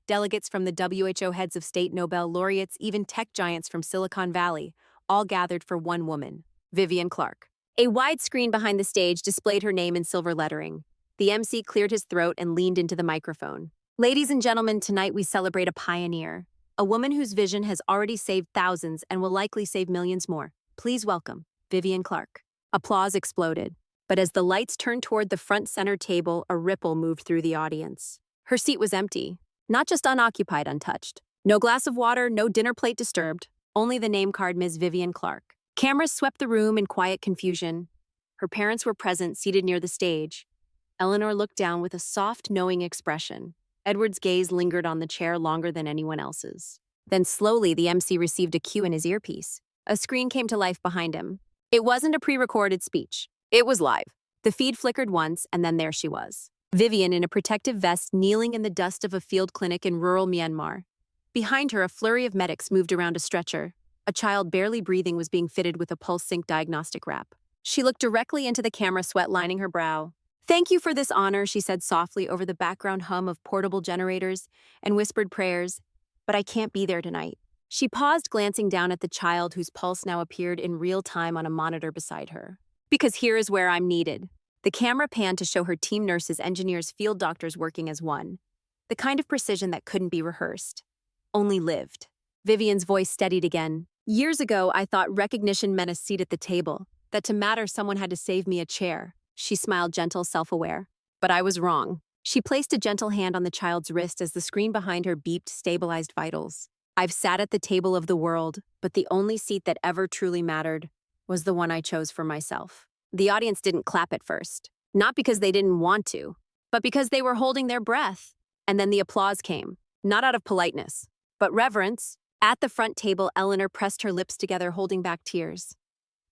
Delegates from the WHO, heads of state, Nobel laureates, even tech giants from Silicon Valley, all gathered for one woman, Vivian Clark. A wide screen behind the stage displayed her name in silver lettering. The MC cleared his throat and leaned into the microphone. "Ladies and gentlemen, tonight we celebrate a pioneer, a woman whose vision has already saved thousands and will likely save millions more. Please welcome Vivian Clark." Applause exploded, but as the lights turned toward the front center table, a ripple moved through the audience. Her seat was empty, not just unoccupied, untouched. No glass of water, no dinner plate disturbed, only the name card, Ms. Vivian Clark. Cameras swept the room in quiet confusion. Her parents were present, seated near the stage. Eleanor looked down with a soft, knowing expression. Edward's gaze lingered on the chair longer than anyone else's. Then slowly, the MC received a cue in his earpiece. A screen came to life behind him. It wasn't a pre-recorded speech. It was live. The feed flickered once, and then there she was. Vivian, in a protective vest, kneeling in the dust of a field clinic in rural Myanmar. Behind her, a flurry of medics moved around a stretcher. A child barely breathing was being fitted with a PulseSync diagnostic wrap. She looked directly into the camera, sweat lining her brow. "Thank you for this honor," she said softly over the background hum of portable generators and whispered prayers, "but I can't be there tonight." She paused, glancing down at the child whose pulse now appeared in real time on a monitor beside her. "Because here is where I'm needed." The camera panned to show her team: nurses, engineers, field doctors working as one. The kind of precision that couldn't be rehearsed, only lived. Vivian's voice steadied again. "Years ago, I thought recognition meant a seat at the table, that to matter, someone had to save me a chair." She smiled, gentle, self-aware. "But I was wrong." She placed a gentle hand on the child's wrist as the screen behind her beeped, stabilized vitals. "I've sat at the table of the world, but the only seat that ever truly mattered was the one I chose for myself." The audience didn't clap at first, not because they didn't want to, but because they were holding their breath. And then the applause came, not out of politeness, but reverence. At the front table, Eleanor pressed her lips together, holding back tears.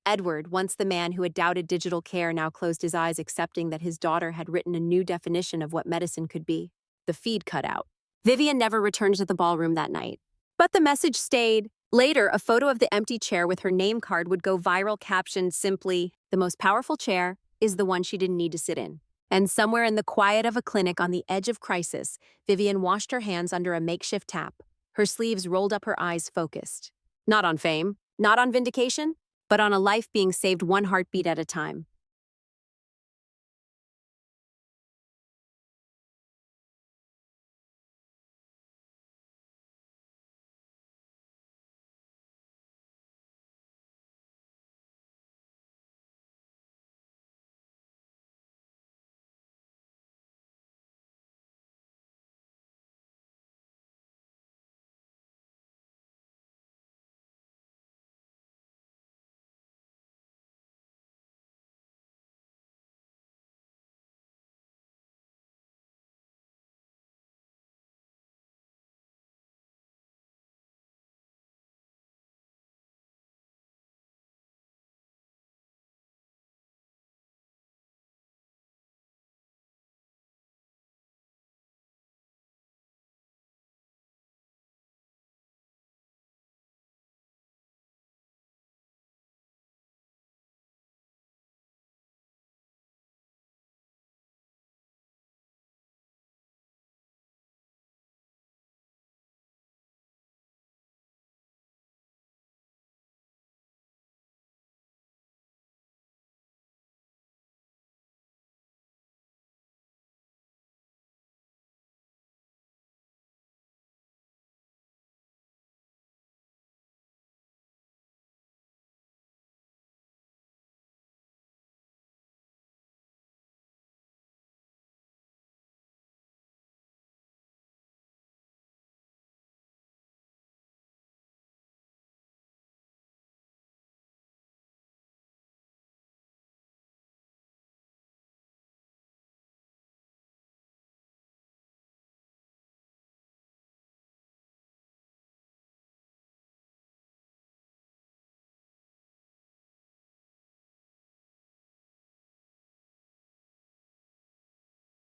Edward, once the man who had doubted digital care, now closed his eyes, accepting that his daughter had written a new definition of what medicine could be. The feed cut out. Vivian never returned to the ballroom that night. But the message stayed. Later, a photo of the empty chair with her name card would go viral, captioned simply, "The most powerful chair is the one she didn't need to sit in." And somewhere in the quiet of a clinic on the edge of crisis, Vivian washed her hands under a makeshift tap, her sleeves rolled up, her eyes focused. Not on fame, not on vindication, but on a life being saved one heartbeat at a time.